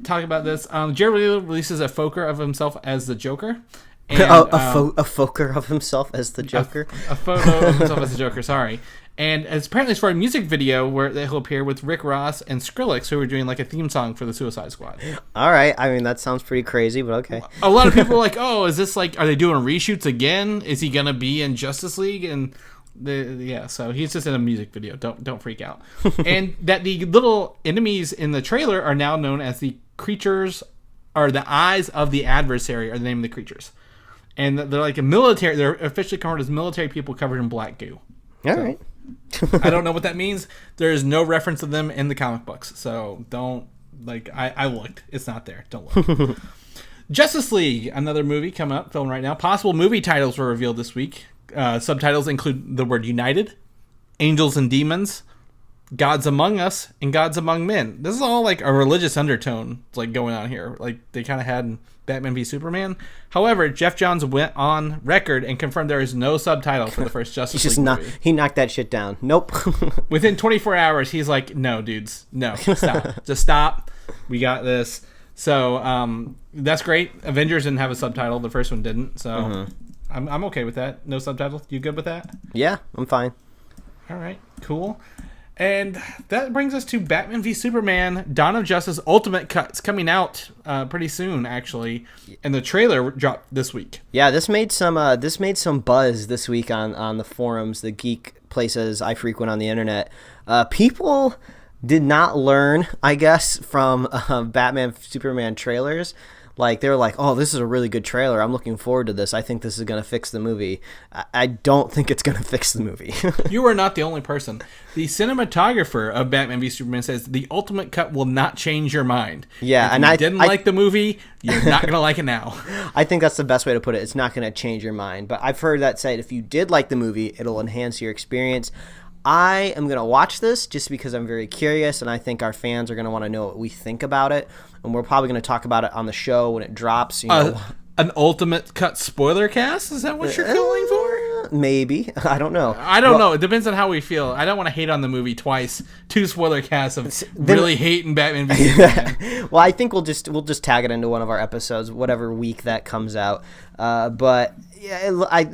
talk about this. Jared Leto releases a phoker of himself as the Joker. And, a phoker of himself as the Joker? A photo of himself as the Joker, sorry. And apparently it's for a music video where he'll appear with Rick Ross and Skrillex, who are doing like a theme song for the Suicide Squad. All right. I mean, that sounds pretty crazy, but okay. A lot of people are like, oh, is this like, are they doing reshoots again? Is he going to be in Justice League? And so he's just in a music video. Don't freak out. And that the little enemies in the trailer are now known as the creatures, or the eyes of the adversary are the name of the creatures. And they're like they're officially covered as military people covered in black goo. All right. I don't know what that means. There is no reference to them in the comic books. So don't, I looked. It's not there. Don't look. Justice League, another movie coming up, filming right now. Possible movie titles were revealed this week. Subtitles include the word United, Angels and Demons, Gods Among Us, and Gods Among Men. This is all like a religious undertone like going on here. Like they kind of had in Batman v Superman. However, Jeff Johns went on record and confirmed there is no subtitle for the first Justice League movie. He knocked that shit down. Nope. Within 24 hours, he's like, no, dudes. No, stop. Just stop. We got this. So that's great. Avengers didn't have a subtitle. The first one didn't. So I'm okay with that. No subtitle. You good with that? Yeah, I'm fine. All right, cool. And that brings us to Batman v Superman: Dawn of Justice Ultimate Cut. It's coming out pretty soon, actually, and the trailer dropped this week. Yeah, this made some buzz this week on the forums, the geek places I frequent on the internet. People did not learn, I guess, from Batman Superman trailers. Like, they were like, oh, this is a really good trailer. I'm looking forward to this. I think this is going to fix the movie. I don't think it's going to fix the movie. You are not the only person. The cinematographer of Batman v Superman says the ultimate cut will not change your mind. Yeah, if you didn't like the movie, you're not going to like it now. I think that's the best way to put it. It's not going to change your mind. But I've heard that said, if you did like the movie, it'll enhance your experience. I am going to watch this just because I'm very curious, and I think our fans are going to want to know what we think about it. And we're probably going to talk about it on the show when it drops. You know. An ultimate cut spoiler cast? Is that what you're calling for? Maybe. I don't know. I don't know. It depends on how we feel. I don't want to hate on the movie twice. 2 spoiler casts of really hating Batman v Superman. Well, I think we'll just tag it into one of our episodes, whatever week that comes out. But yeah, it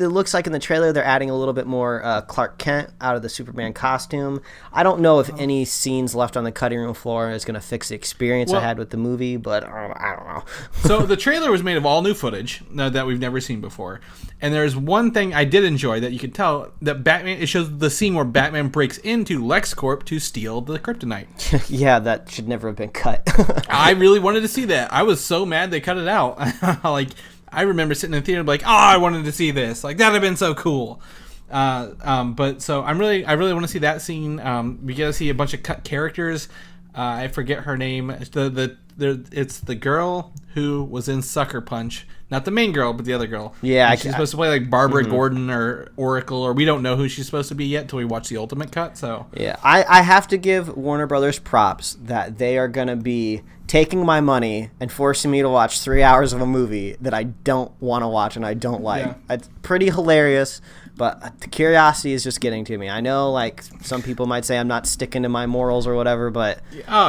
looks like in the trailer they're adding a little bit more Clark Kent out of the Superman costume. I don't know if any scenes left on the cutting room floor is going to fix the experience I had with the movie, but I don't know. So the trailer was made of all new footage that we've never seen before. And there's one thing I did enjoy that you could tell that Batman, it shows the scene where Batman breaks into LexCorp to steal the kryptonite. Yeah, that should never have been cut. I really wanted to see that. I was so mad they cut it out. Like, I remember sitting in the theater like, oh, I wanted to see this. Like, that'd have been so cool. But so I really want to see that scene. We get to see a bunch of cut characters. I forget her name. It's the girl who was in Sucker Punch. Not the main girl, but the other girl. Yeah. She's supposed to play like Barbara Gordon or Oracle, or we don't know who she's supposed to be yet until we watch the Ultimate Cut. So yeah, I have to give Warner Brothers props that they are going to be taking my money and forcing me to watch 3 hours of a movie that I don't want to watch and I don't like. Yeah. It's pretty hilarious, but the curiosity is just getting to me. I know, like, some people might say I'm not sticking to my morals or whatever, but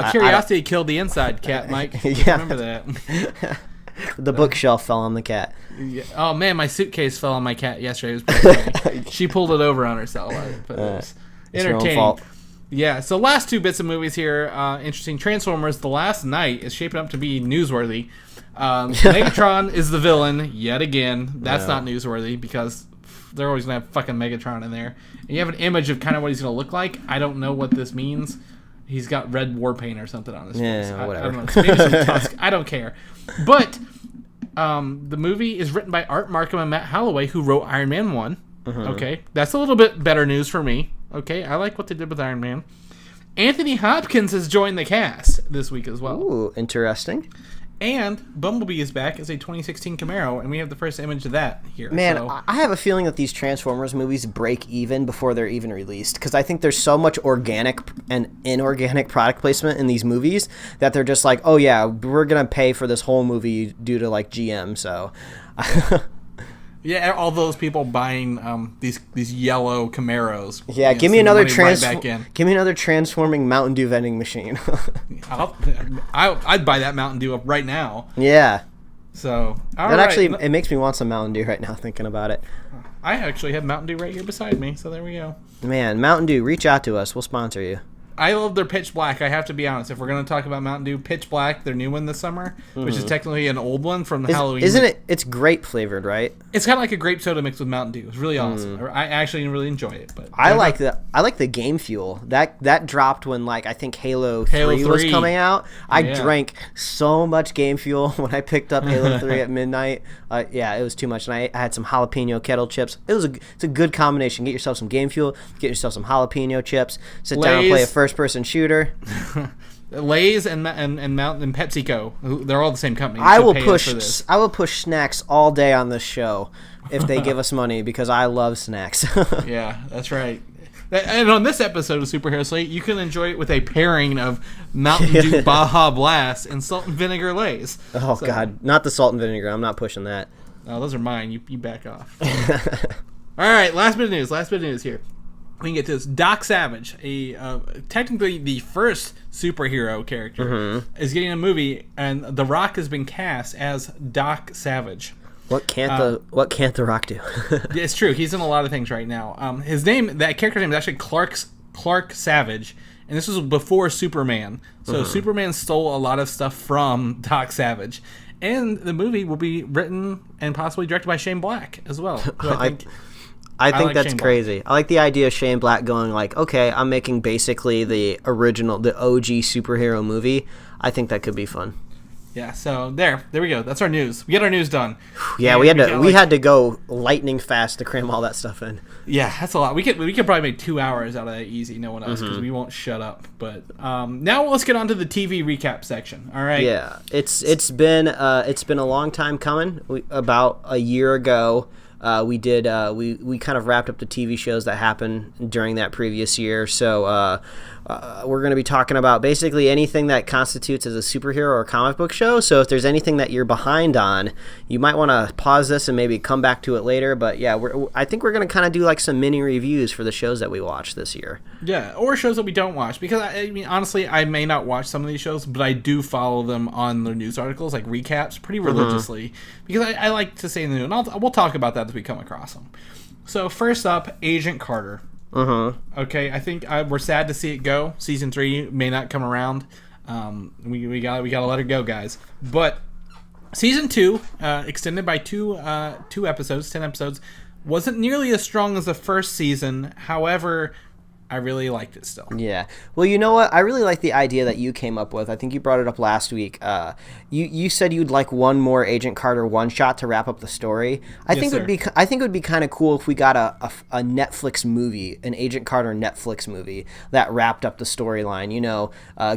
curiosity killed the inside cat, Mike. Yeah. Remember that. The bookshelf fell on the cat. Yeah. Oh man, my suitcase fell on my cat yesterday. It was pretty funny. She pulled it over on herself. But it was entertaining. Yeah. So last 2 bits of movies here. Interesting. Transformers: The Last Night is shaping up to be newsworthy. Megatron is the villain yet again. That's not newsworthy because they're always gonna have fucking Megatron in there. And you have an image of kind of what he's gonna look like. I don't know what this means. He's got red war paint or something on his face. Whatever. I don't know. Maybe some tusk. I don't care. But the movie is written by Art Markham and Matt Holloway, who wrote Iron Man 1. Okay. That's a little bit better news for me. Okay. I like what they did with Iron Man. Anthony Hopkins has joined the cast this week as well. Ooh, interesting. And Bumblebee is back as a 2016 Camaro, and we have the first image of that here. Man, so I have a feeling that these Transformers movies break even before they're even released, because I think there's so much organic and inorganic product placement in these movies that they're just like, oh yeah, we're going to pay for this whole movie due to like GM, so... Yeah, all those people buying these yellow Camaros. Yeah, give me another give me another transforming Mountain Dew vending machine. I'd buy that Mountain Dew up right now. Yeah. So it makes me want some Mountain Dew right now thinking about it. I actually have Mountain Dew right here beside me, so there we go. Man, Mountain Dew, reach out to us. We'll sponsor you. I love their Pitch Black. I have to be honest. If we're going to talk about Mountain Dew, Pitch Black, their new one this summer, which is technically an old one from Halloween. Isn't it? It's grape flavored, right? It's kind of like a grape soda mixed with Mountain Dew. It's really awesome. I actually really enjoy it. But I like the Game Fuel. That dropped when, like, I think Halo 3 was coming out. I drank so much Game Fuel when I picked up Halo 3 at midnight. Yeah, it was too much. And I had some jalapeno kettle chips. It's a good combination. Get yourself some Game Fuel. Get yourself some jalapeno chips. Sit down and play a first-person shooter. Lay's and PepsiCo, they're all the same company. I will push snacks all day on this show if they give us money because I love snacks. Yeah, that's right. And on this episode of Superhero Slate, you can enjoy it with a pairing of Mountain Dew Baja Blast and salt and vinegar Lay's. Oh, so, God. Not the salt and vinegar. I'm not pushing that. Oh, those are mine. You back off. All right, last bit of news here. We can get to this. Doc Savage, technically the first superhero character, is getting a movie, and The Rock has been cast as Doc Savage. What can't the Rock do? It's true. He's in a lot of things right now. That character's name is actually Clark Savage, and this was before Superman. So Superman stole a lot of stuff from Doc Savage, and the movie will be written and possibly directed by Shane Black as well. I think that's crazy. I like the idea of Shane Black going like, okay, I'm making basically the OG superhero movie. I think that could be fun. Yeah, so there we go. That's our news. We get our news done. Yeah, we had to go lightning fast to cram all that stuff in. Yeah, that's a lot. We could probably make 2 hours out of that easy, knowing us, because we won't shut up. But now let's get on to the TV recap section. All right. Yeah, it's been a long time coming. About a year ago, we kind of wrapped up the TV shows that happened during that previous year. So we're going to be talking about basically anything that constitutes as a superhero or comic book show. So if there's anything that you're behind on, you might want to pause this and maybe come back to it later. But yeah, I think we're going to kind of do like some mini reviews for the shows that we watched this year. Yeah, or shows that we don't watch. Because, I mean, honestly, I may not watch some of these shows, but I do follow them on their news articles, like recaps, pretty religiously. Because I like to say in the news, and we'll talk about that as we come across them. So first up, Agent Carter. Okay, I think we're sad to see it go. Season 3 may not come around. We gotta let it go, guys. But season 2, extended by two episodes, 10 episodes, wasn't nearly as strong as the first season. However, I really liked it still. Yeah. Well, you know what? I really like the idea that you came up with. I think you brought it up last week. You said you'd like one more Agent Carter one shot to wrap up the story. I think it would be kind of cool if we got a Netflix movie, an Agent Carter Netflix movie that wrapped up the storyline.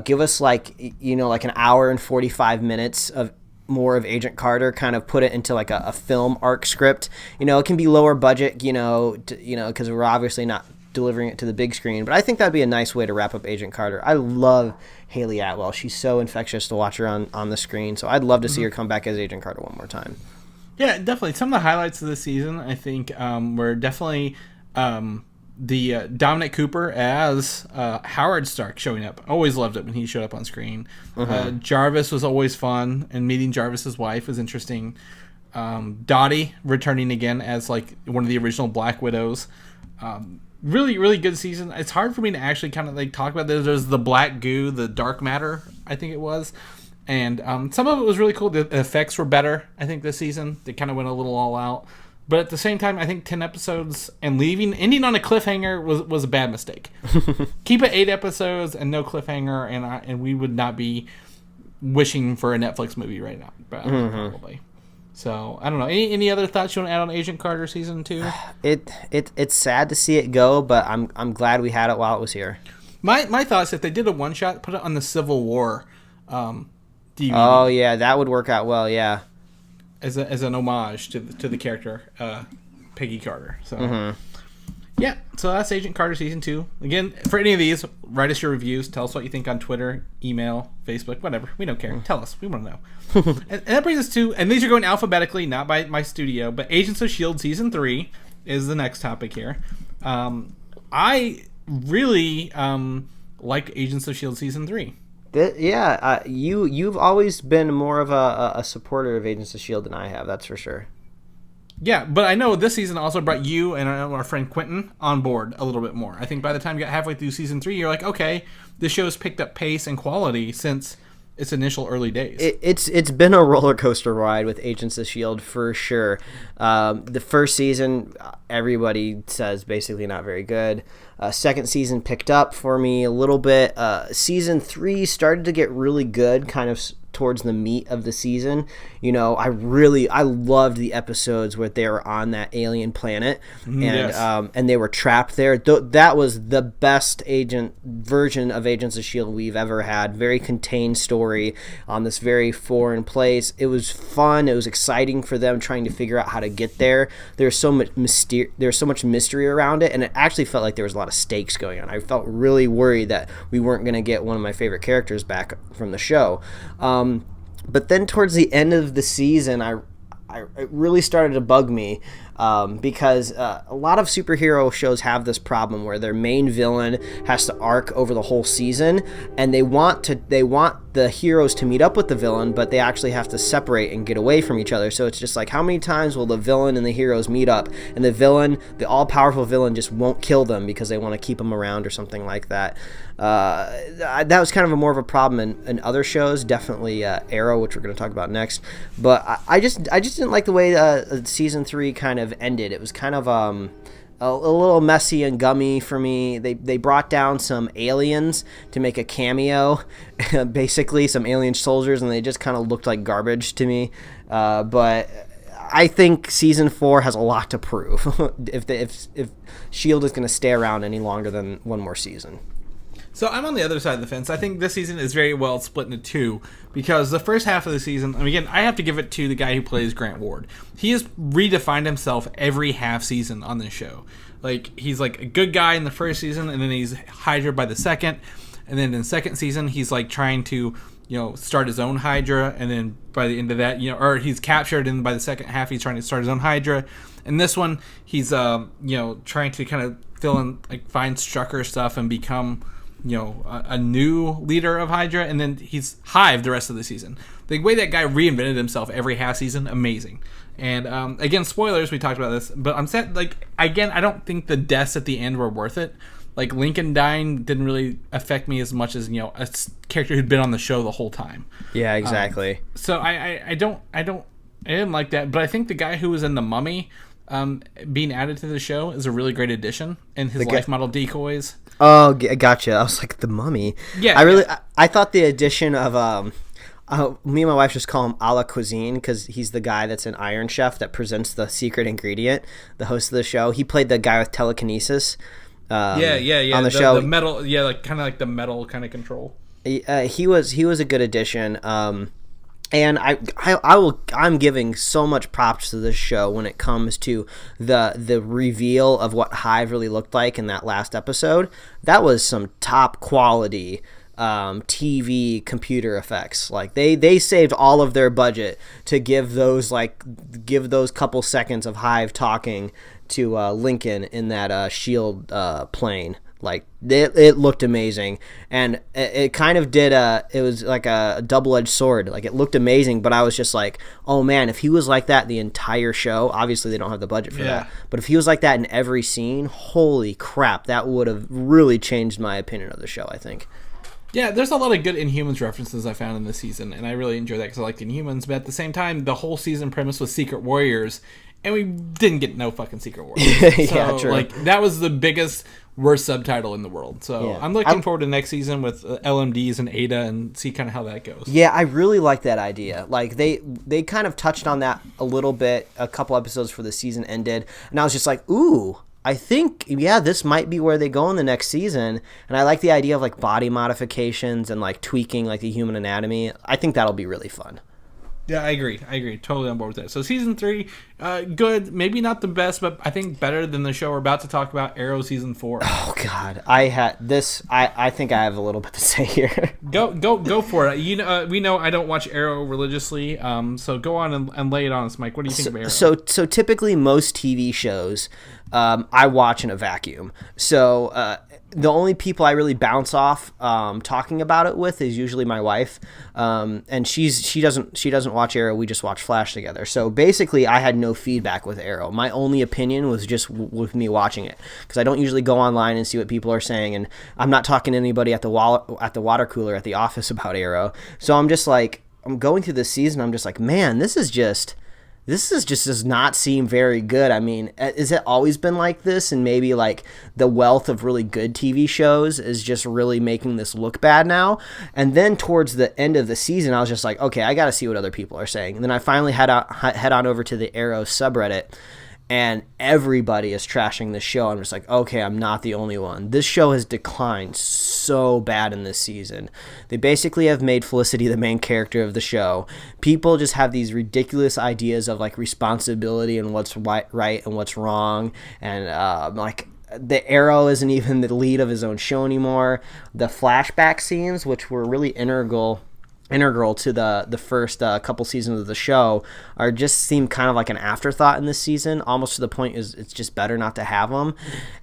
Give us like an hour and 45 minutes of more of Agent Carter, kind of put it into like a film arc script. It can be lower budget, because we're obviously not delivering it to the big screen, but I think that'd be a nice way to wrap up Agent Carter. I love Haley Atwell. She's so infectious to watch her on the screen, so I'd love to see her come back as Agent Carter one more time. Yeah, definitely. Some of the highlights of the season, I think, were definitely the Dominic Cooper as Howard Stark showing up. Always loved it when he showed up on screen. Jarvis was always fun, and meeting Jarvis's wife was interesting. Dottie returning again as like one of the original Black Widows. Really, really good season. It's hard for me to actually kind of like talk about this. There's the black goo, the dark matter, I think it was. And some of it was really cool. The effects were better, I think, this season. They kind of went a little all out. But at the same time, I think 10 episodes and ending on a cliffhanger was a bad mistake. Keep it 8 episodes and no cliffhanger, and we would not be wishing for a Netflix movie right now, probably. So I don't know. Any other thoughts you want to add on Agent Carter season 2? It's sad to see it go, but I'm glad we had it while it was here. My thoughts, if they did a one shot, put it on the Civil War DVD. Oh yeah, that would work out well. Yeah, as an homage to the character Peggy Carter. So yeah, so that's Agent Carter season 2. Again, for any of these, write us your reviews. Tell us what you think on Twitter, email, Facebook, whatever. We don't care. Tell us. We want to know. And that brings us to, and these are going alphabetically, not by my studio, but Agents of S.H.I.E.L.D. season 3 is the next topic here. I really like Agents of S.H.I.E.L.D. season 3. You've always been more of a supporter of Agents of S.H.I.E.L.D. than I have, that's for sure. Yeah, but I know this season also brought you and our friend Quentin on board a little bit more. I think by the time you got halfway through season 3, you're like, okay, this show's picked up pace and quality since its initial early days. It's been a roller coaster ride with Agents of S.H.I.E.L.D. for sure. The first season, everybody says basically not very good. Second season picked up for me a little bit. Season 3 started to get really good kind of towards the meat of the season, I loved the episodes where they were on that alien planet and they were trapped there. That was the best version of Agents of S.H.I.E.L.D. we've ever had. Very contained story on this very foreign place. It was fun. It was exciting for them trying to figure out how to get there. There's so much mystery around it, and it actually felt like there was a lot of stakes going on. I felt really worried that we weren't going to get one of my favorite characters back from the show. But then towards the end of the season, it really started to bug me because a lot of superhero shows have this problem where their main villain has to arc over the whole season, and they want the heroes to meet up with the villain, but they actually have to separate and get away from each other. So it's just like, how many times will the villain and the heroes meet up, and the all-powerful villain just won't kill them because they want to keep them around or something like that. That was kind of more of a problem in other shows, definitely Arrow, which we're going to talk about next. But I just didn't like the way season 3 kind of ended. It was kind of a little messy and gummy for me. They brought down some aliens to make a cameo, basically some alien soldiers, and they just kind of looked like garbage to me. But I think season 4 has a lot to prove if S.H.I.E.L.D. is going to stay around any longer than one more season. So I'm on the other side of the fence. I think this season is very well split into two because the first half of the season, again, I have to give it to the guy who plays Grant Ward. He has redefined himself every half season on this show. Like, he's like a good guy in the first season, and then he's Hydra by the second. And then in the second season, he's like trying to, start his own Hydra. And then by the end of that, or he's captured, and by the second half, he's trying to start his own Hydra. In this one, he's, trying to kind of fill in, like, find Strucker stuff and become a new leader of Hydra, and then he's Hive the rest of the season. The way that guy reinvented himself every half season, amazing. And again, spoilers, we talked about this, but I'm sad, again, I don't think the deaths at the end were worth it. Like, Lincoln dying didn't really affect me as much as, a character who'd been on the show the whole time. Yeah, exactly. So I didn't like that, but I think the guy who was in The Mummy being added to the show is a really great addition, and his life model decoys. Oh, gotcha. I was like, The Mummy. Yeah. I thought the addition of me and my wife just call him a la cuisine because he's the guy that's an Iron Chef that presents the secret ingredient, the host of the show. He played the guy with telekinesis. On the show. The metal, kind of like the metal kind of control. He was a good addition. And I'm giving so much props to this show when it comes to the reveal of what Hive really looked like in that last episode. That was some top quality TV computer effects. Like they saved all of their budget to give those couple seconds of Hive talking to Lincoln in that shield plane. Like it looked amazing, and it kind of did. It was like a double-edged sword. Like it looked amazing, but I was just like, oh man, if he was like that the entire show, obviously they don't have the budget for that. But if he was like that in every scene, holy crap, that would have really changed my opinion of the show, I think. Yeah, there's a lot of good Inhumans references I found in this season, and I really enjoy that because I like Inhumans. But at the same time, the whole season premise was Secret Warriors, and we didn't get no fucking Secret Warriors. So, true. That was the biggest, worst subtitle in the world. So I'm looking forward to next season with LMDs and Ada and see kind of how that goes. Yeah, I really like that idea. Like they kind of touched on that a little bit a couple episodes before the season ended, and I was just like, ooh, I think, this might be where they go in the next season. And I like the idea of like body modifications and like tweaking like the human anatomy. I think that'll be really fun. Yeah, I agree. Totally on board with that. So season 3, good. Maybe not the best, but I think better than the show we're about to talk about, Arrow season 4. Oh God, I think I have a little bit to say here. Go for it. We know I don't watch Arrow religiously. So go on and lay it on us, Mike. What do you think of Arrow? So typically most TV shows, I watch in a vacuum. So the only people I really bounce off talking about it with is usually my wife, and she doesn't watch Arrow. We just watch Flash together. So basically, I had no feedback with Arrow. My only opinion was just with me watching it because I don't usually go online and see what people are saying, and I'm not talking to anybody at the water cooler at the office about Arrow. So I'm just like, I'm going through this season. I'm just like, man, this is just this is just does not seem very good. I mean, has it always been like this? And maybe like the wealth of really good TV shows is just really making this look bad now. And then towards the end of the season, I was just like, okay, I got to see what other people are saying. And then I finally head on over to the Arrow subreddit, and everybody is trashing this show. I'm just like, okay, I'm not the only one. This show has declined so bad in this season. They basically have made Felicity the main character of the show. People just have these ridiculous ideas of like responsibility and what's right and what's wrong. And like the Arrow isn't even the lead of his own show anymore. The flashback scenes, which were really integral to the first couple seasons of the show, are just seem kind of like an afterthought in this season, almost to the point is it's just better not to have them.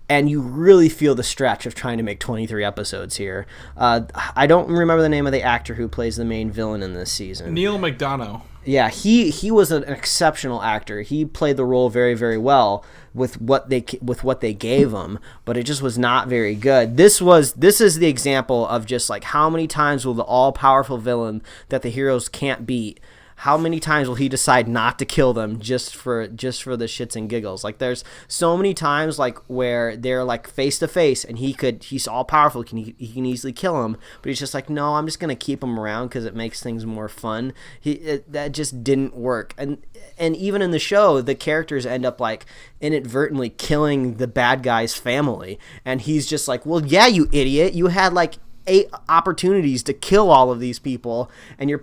And you really feel the stretch of trying to make 23 episodes here. I don't remember the name of the actor who plays the main villain in this season. Neil McDonough. Yeah, he was an exceptional actor. He played the role very, very well with what they gave him, but it just was not very good. This is the example of just like how many times will the all-powerful villain that the heroes can't beat, how many times will he decide not to kill them just for the shits and giggles? Like there's so many times like where they're like face to face and he's all powerful, he can easily kill him, but he's just like, no, I'm just gonna keep him around because it makes things more fun. That just didn't work. And even in the show, the characters end up like inadvertently killing the bad guy's family, and he's just like, well, yeah, you idiot, you had like 8 opportunities to kill all of these people, and your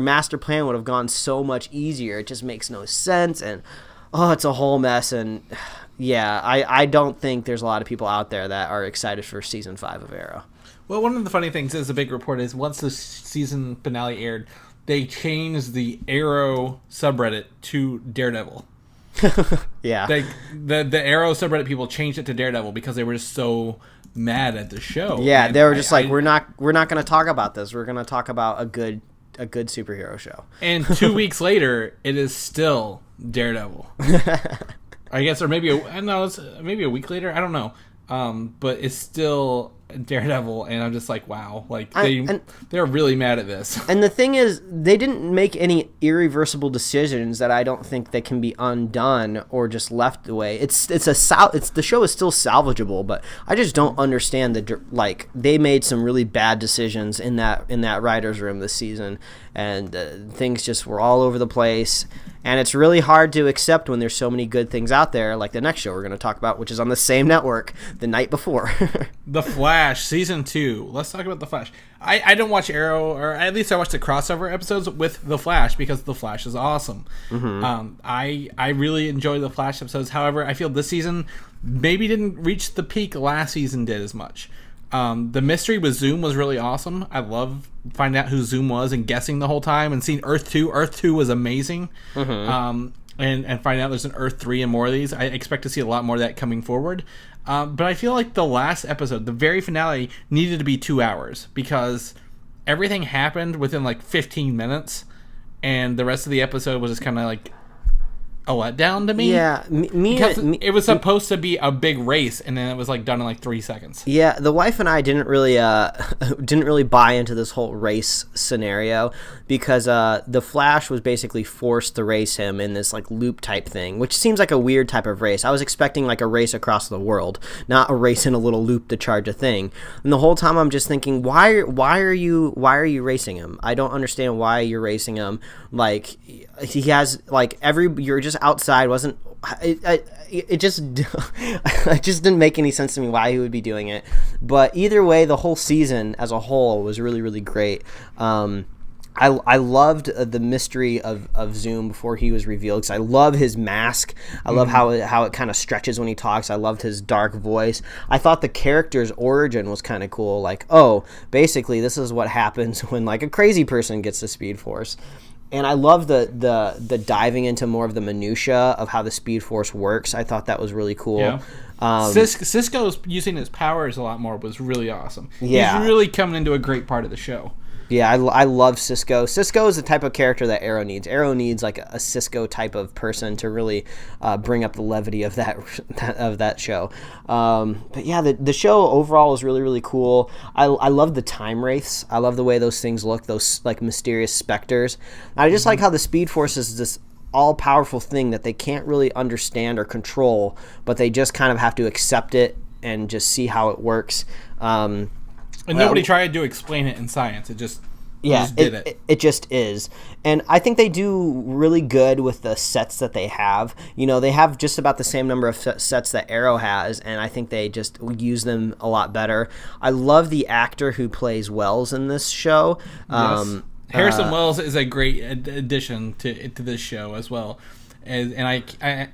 master plan would have gone so much easier. It just makes no sense, and it's a whole mess. And yeah, I don't think there's a lot of people out there that are excited for season 5 of Arrow. Well, one of the funny things is, a big report is, once the season finale aired, they changed the Arrow subreddit to Daredevil. Yeah, the Arrow subreddit people changed it to Daredevil because they were just so mad at the show. Yeah, they were just like, we're not going to talk about this. We're going to talk about a good superhero show. And 2 weeks later, it is still Daredevil. I guess, or maybe maybe a week later. I don't know. But it's still Daredevil, and I'm just like, wow, like they're really mad at this. And the thing is, they didn't make any irreversible decisions that I don't think that can be undone or just left away. The show is still salvageable, but I just don't understand they made some really bad decisions in that writers' room this season, and things just were all over the place. And it's really hard to accept when there's so many good things out there, like the next show we're going to talk about, which is on the same network the night before. The Flash, Season 2. Let's talk about The Flash. I don't watch Arrow, or at least I watch the crossover episodes with The Flash because The Flash is awesome. Mm-hmm. I really enjoy The Flash episodes. However, I feel this season maybe didn't reach the peak last season did as much. The mystery with Zoom was really awesome. I love finding out who Zoom was and guessing the whole time, and seeing Earth 2. Earth 2 was amazing. Mm-hmm. And finding out there's an Earth 3 and more of these. I expect to see a lot more of that coming forward. But I feel like the last episode, the very finale, needed to be 2 hours because everything happened within like 15 minutes, and the rest of the episode was just kind of like a letdown to me. Yeah, it was supposed to be a big race, and then it was like done in like 3 seconds. Yeah, the wife and I didn't really buy into this whole race scenario because the Flash was basically forced to race him in this like loop type thing, which seems like a weird type of race. I was expecting like a race across the world, not a race in a little loop to charge a thing. And the whole time I'm just thinking, why are you racing him? I don't understand why you're racing him. Like he has like you're just outside. It just it just didn't make any sense to me why he would be doing it. But either way, the whole season as a whole was really, really great. I loved the mystery of Zoom before he was revealed, because I love his mask. I love how it kind of stretches when he talks. I loved his dark voice. I thought the character's origin was kind of cool. Like, basically this is what happens when like a crazy person gets the Speed Force. And I love the diving into more of the minutia of how the Speed Force works. I thought that was really cool. Yeah. Cisco's using his powers a lot more was really awesome. Yeah. He's really coming into a great part of the show. Yeah, I love Cisco. Cisco is the type of character that Arrow needs. Arrow needs like a Cisco type of person to really bring up the levity of that show. But yeah, the show overall is really, really cool. I love the time wraiths. I love the way those things look, those like mysterious specters. I just like how the Speed Force is this all-powerful thing that they can't really understand or control, but they just kind of have to accept it and just see how it works. And nobody tried to explain it in science. It just did it. It just is. And I think they do really good with the sets that they have. You know, they have just about the same number of sets that Arrow has, and I think they just use them a lot better. I love the actor who plays Wells in this show. Yes. Harrison Wells is a great addition to this show as well. And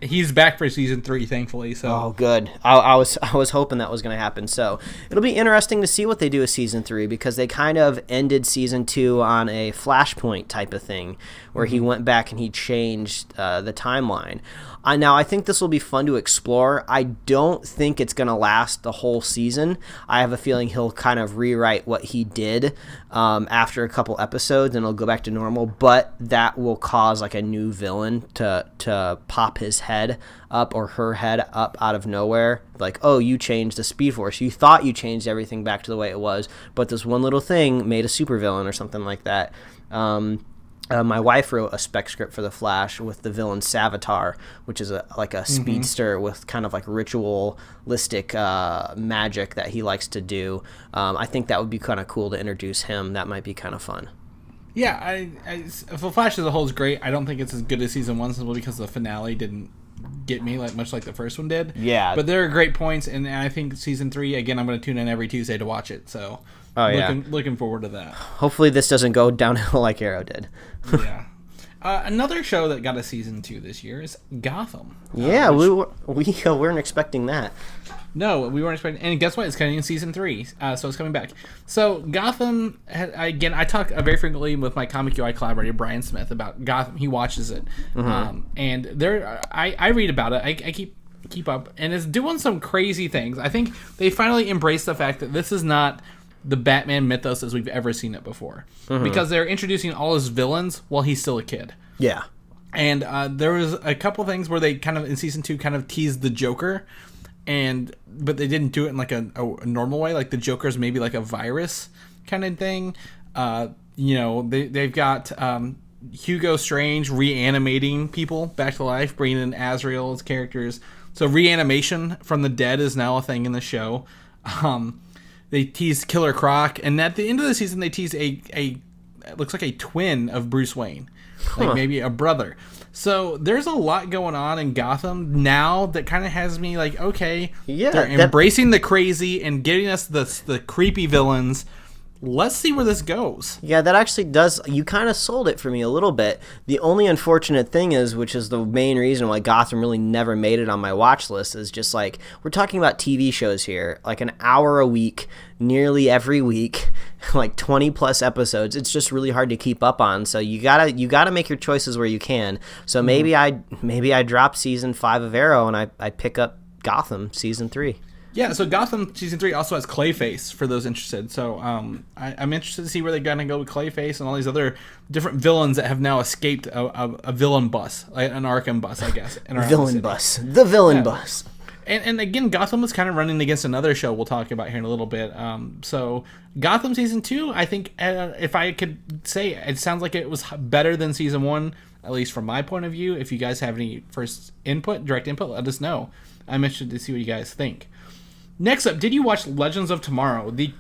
he's back for season 3, thankfully. So good. I was hoping that was going to happen. So it'll be interesting to see what they do with season 3, because they kind of ended season 2 on a Flashpoint type of thing, where he went back and he changed the timeline. Now, I think this will be fun to explore. I don't think it's going to last the whole season. I have a feeling he'll kind of rewrite what he did after a couple episodes, and it'll go back to normal. But that will cause like a new villain to pop his head up, or her head up out of nowhere. Like, oh, you changed the Speed Force. You thought you changed everything back to the way it was, but this one little thing made a supervillain or something like that. My wife wrote a spec script for The Flash with the villain Savitar, which is a speedster with kind of like ritualistic magic that he likes to do. I think that would be kind of cool to introduce him. That might be kind of fun. Yeah, The Flash as a whole is great. I don't think it's as good as season 1, simply because the finale didn't get me much like the first one did. Yeah. But there are great points, and I think season 3, again, I'm going to tune in every Tuesday to watch it. So looking forward to that. Hopefully this doesn't go downhill like Arrow did. Yeah. Another show that got a season 2 this year is Gotham. Yeah, we weren't expecting that. No, we weren't expecting. And guess what? It's coming in season 3, so it's coming back. So Gotham, again, I talk very frequently with my Comic UI collaborator Brian Smith about Gotham. He watches it, and I read about it. I keep up, and it's doing some crazy things. I think they finally embraced the fact that this is not the Batman mythos as we've ever seen it before, because they're introducing all his villains while he's still a kid. Yeah, and there was a couple things where they kind of in season 2 kind of teased the Joker. But they didn't do it in like a normal way. Like the Joker's maybe like a virus kind of thing. They've got Hugo Strange reanimating people back to life, bringing in Azrael's characters. So reanimation from the dead is now a thing in the show. They tease Killer Croc, and at the end of the season, they tease it looks like a twin of Bruce Wayne, like maybe a brother. So there's a lot going on in Gotham now that kind of has me like, okay, they're embracing the crazy and getting us the creepy villains. Let's see where this goes. Yeah, that actually does. You kind of sold it for me a little bit. The only unfortunate thing is, which is the main reason why Gotham really never made it on my watch list, is just like, we're talking about TV shows here, like an hour a week, nearly every week, like 20 plus episodes. It's just really hard to keep up on. So you gotta make your choices where you can. So maybe I drop season 5 of Arrow and I pick up Gotham season 3. Yeah, so Gotham Season 3 also has Clayface, for those interested. So I'm interested to see where they're going to go with Clayface and all these other different villains that have now escaped a villain bus, like an Arkham bus, I guess. The villain bus. And again, Gotham was kind of running against another show we'll talk about here in a little bit. So Gotham Season 2, I think, if I could say, it sounds like it was better than Season 1, at least from my point of view. If you guys have any direct input, let us know. I'm interested to see what you guys think. Next up, did you watch Legends of Tomorrow, the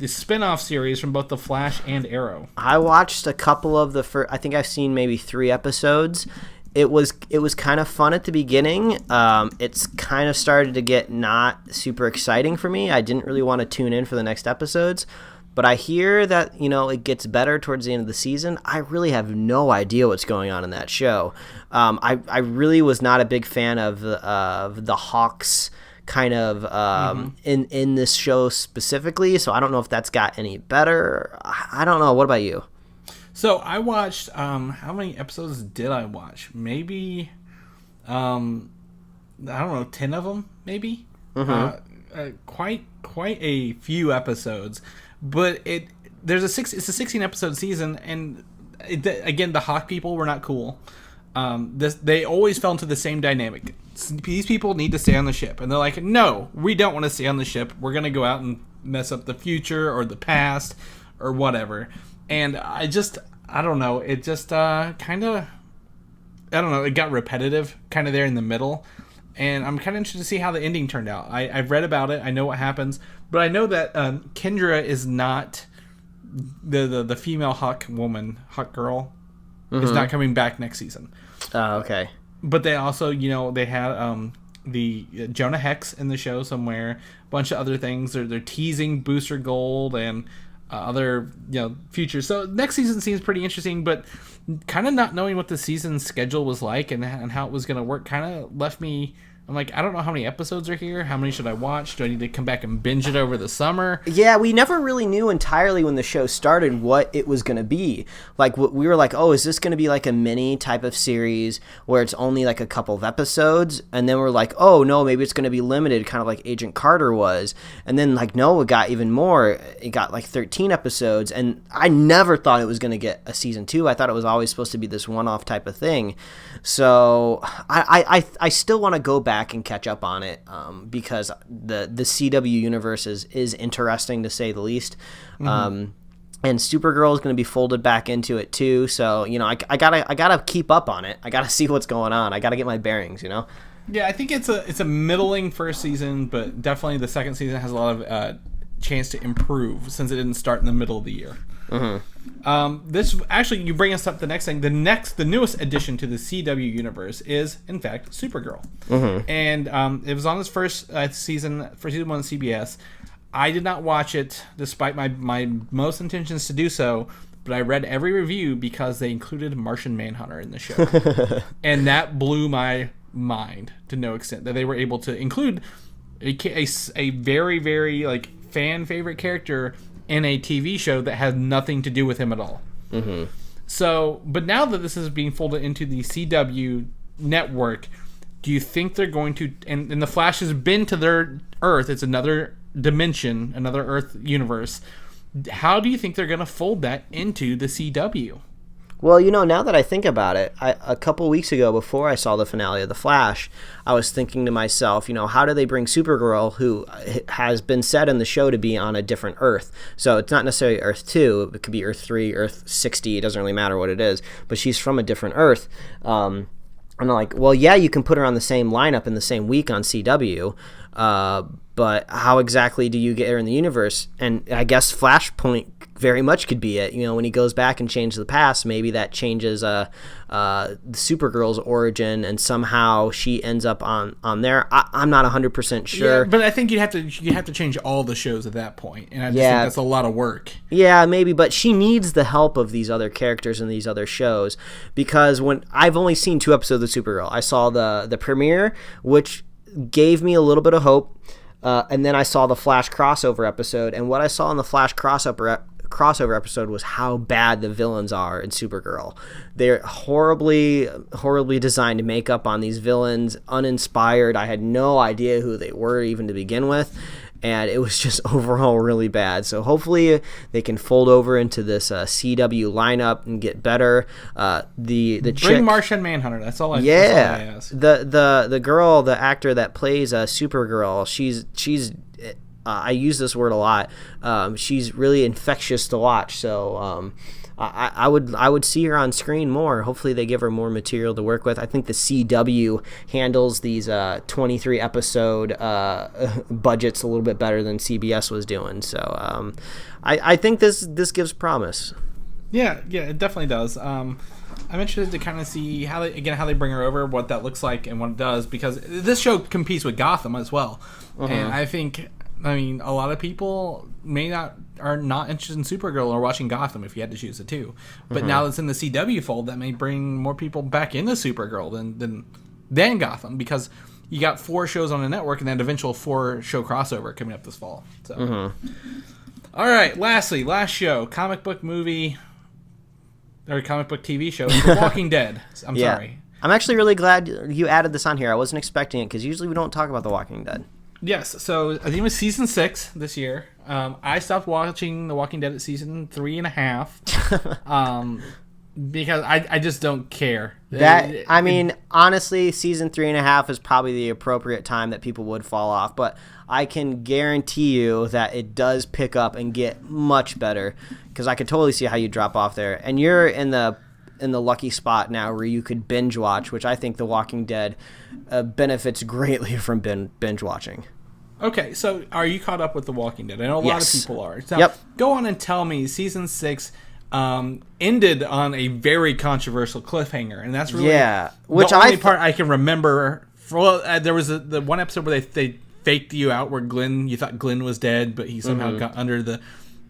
spin-off series from both The Flash and Arrow? I watched a couple of the first. I think I've seen maybe 3 episodes. It was kind of fun at the beginning. It's kind of started to get not super exciting for me. I didn't really want to tune in for the next episodes. But I hear that, it gets better towards the end of the season. I really have no idea what's going on in that show. I really was not a big fan of the Hawks kind of in this show specifically, so I don't know if that's got any better. I don't know. What about you? So I watched how many episodes did I watch? Maybe I don't know, 10 of them maybe. Quite a few episodes, but it's a 16 episode season, and again, the Hawk people were not cool. They always fell into the same dynamic. These people need to stay on the ship, and they're like, no, we don't want to stay on the ship. We're going to go out and mess up the future or the past or whatever. And I don't know. It just kind of, I don't know, it got repetitive kind of there in the middle. And I'm kind of interested to see how the ending turned out. I've read about it. I know what happens. But I know that Kendra is not the female Hawk girl, is not coming back next season. Oh, okay. But they also, they had the Jonah Hex in the show somewhere. A bunch of other things. They're teasing Booster Gold and other futures. So next season seems pretty interesting, but kind of not knowing what the season schedule was like and how it was going to work kind of left me. I'm like, I don't know how many episodes are here. How many should I watch? Do I need to come back and binge it over the summer? Yeah, we never really knew entirely when the show started what it was going to be. Like, we were like, oh, is this going to be like a mini type of series where it's only like a couple of episodes? And then we're like, oh, no, maybe it's going to be limited, kind of like Agent Carter was. And then, like, no, it got even more. It got like 13 episodes. And I never thought it was going to get a season 2. I thought it was always supposed to be this one-off type of thing. So I still want to go back and catch up on it because the CW universe is interesting to say the least. And Supergirl is going to be folded back into it too. So I gotta keep up on it. I gotta see what's going on. I gotta get my bearings. Yeah, I think it's a middling first season, but definitely the second season has a lot of chance to improve since it didn't start in the middle of the year. This actually, you bring us up the next thing. The newest addition to the CW universe is, in fact, Supergirl. And it was on its first season 1 on CBS. I did not watch it, despite my most intentions to do so. But I read every review because they included Martian Manhunter in the show, and that blew my mind to no extent that they were able to include a very, very like fan favorite character in a TV show that has nothing to do with him at all. So, but now that this is being folded into the CW network, do you think they're going to, and the Flash has been to their Earth, it's another dimension, another Earth universe, how do you think they're going to fold that into the CW? Well, now that I think about it, a couple weeks ago, before I saw the finale of The Flash, I was thinking to myself, how do they bring Supergirl, who has been said in the show to be on a different Earth? So it's not necessarily Earth 2. It could be Earth 3, Earth 60. It doesn't really matter what it is. But she's from a different Earth. And I'm like, well, yeah, you can put her on the same lineup in the same week on CW. But how exactly do you get her in the universe? And I guess Flashpoint very much could be it. When he goes back and changes the past, maybe that changes Supergirl's origin, and somehow she ends up on there. I'm not 100% sure. Yeah, but I think you'd have to change all the shows at that point, and I just think that's a lot of work. Yeah, maybe, but she needs the help of these other characters in these other shows, because when I've only seen 2 episodes of Supergirl, I saw the premiere, which gave me a little bit of hope. And then I saw the Flash crossover episode, and what I saw in the Flash crossover episode was how bad the villains are in Supergirl. They're horribly designed makeup on these villains, uninspired. I had no idea who they were even to begin with, and it was just overall really bad. So hopefully they can fold over into this CW lineup and get better. Bring Martian Manhunter. That's all I ask. The girl, the actor that plays Supergirl, she's I use this word a lot. She's really infectious to watch. So I would see her on screen more. Hopefully they give her more material to work with. I think the CW handles these 23 episode budgets a little bit better than CBS was doing. So I think this gives promise. Yeah, it definitely does. I'm interested to kind of see how they bring her over, what that looks like, and what it does, because this show competes with Gotham as well. And I think, a lot of people are not interested in Supergirl or watching Gotham if you had to choose the two. But now it's in the CW fold, that may bring more people back into Supergirl than Gotham, because you got 4 shows on the network and that eventual 4-show crossover coming up this fall. So, all right. Lastly, last show, comic book movie or comic book TV show, The Walking Dead. I'm sorry. I'm actually really glad you added this on here. I wasn't expecting it because usually we don't talk about The Walking Dead. Yes, so I think it was season 6 this year. I stopped watching The Walking Dead at season 3.5 because I just don't care. Honestly, season 3.5 is probably the appropriate time that people would fall off, but I can guarantee you that it does pick up and get much better, because I could totally see how you drop off there. And you're in the the lucky spot now where you could binge watch, which I think The Walking Dead benefits greatly from binge watching. Okay, so are you caught up with The Walking Dead? I know a lot of people are. So yep. Go on and tell me, season 6 ended on a very controversial cliffhanger, and that's really which the only part I can remember. There was the one episode where they faked you out where you thought Glenn was dead, but he somehow got under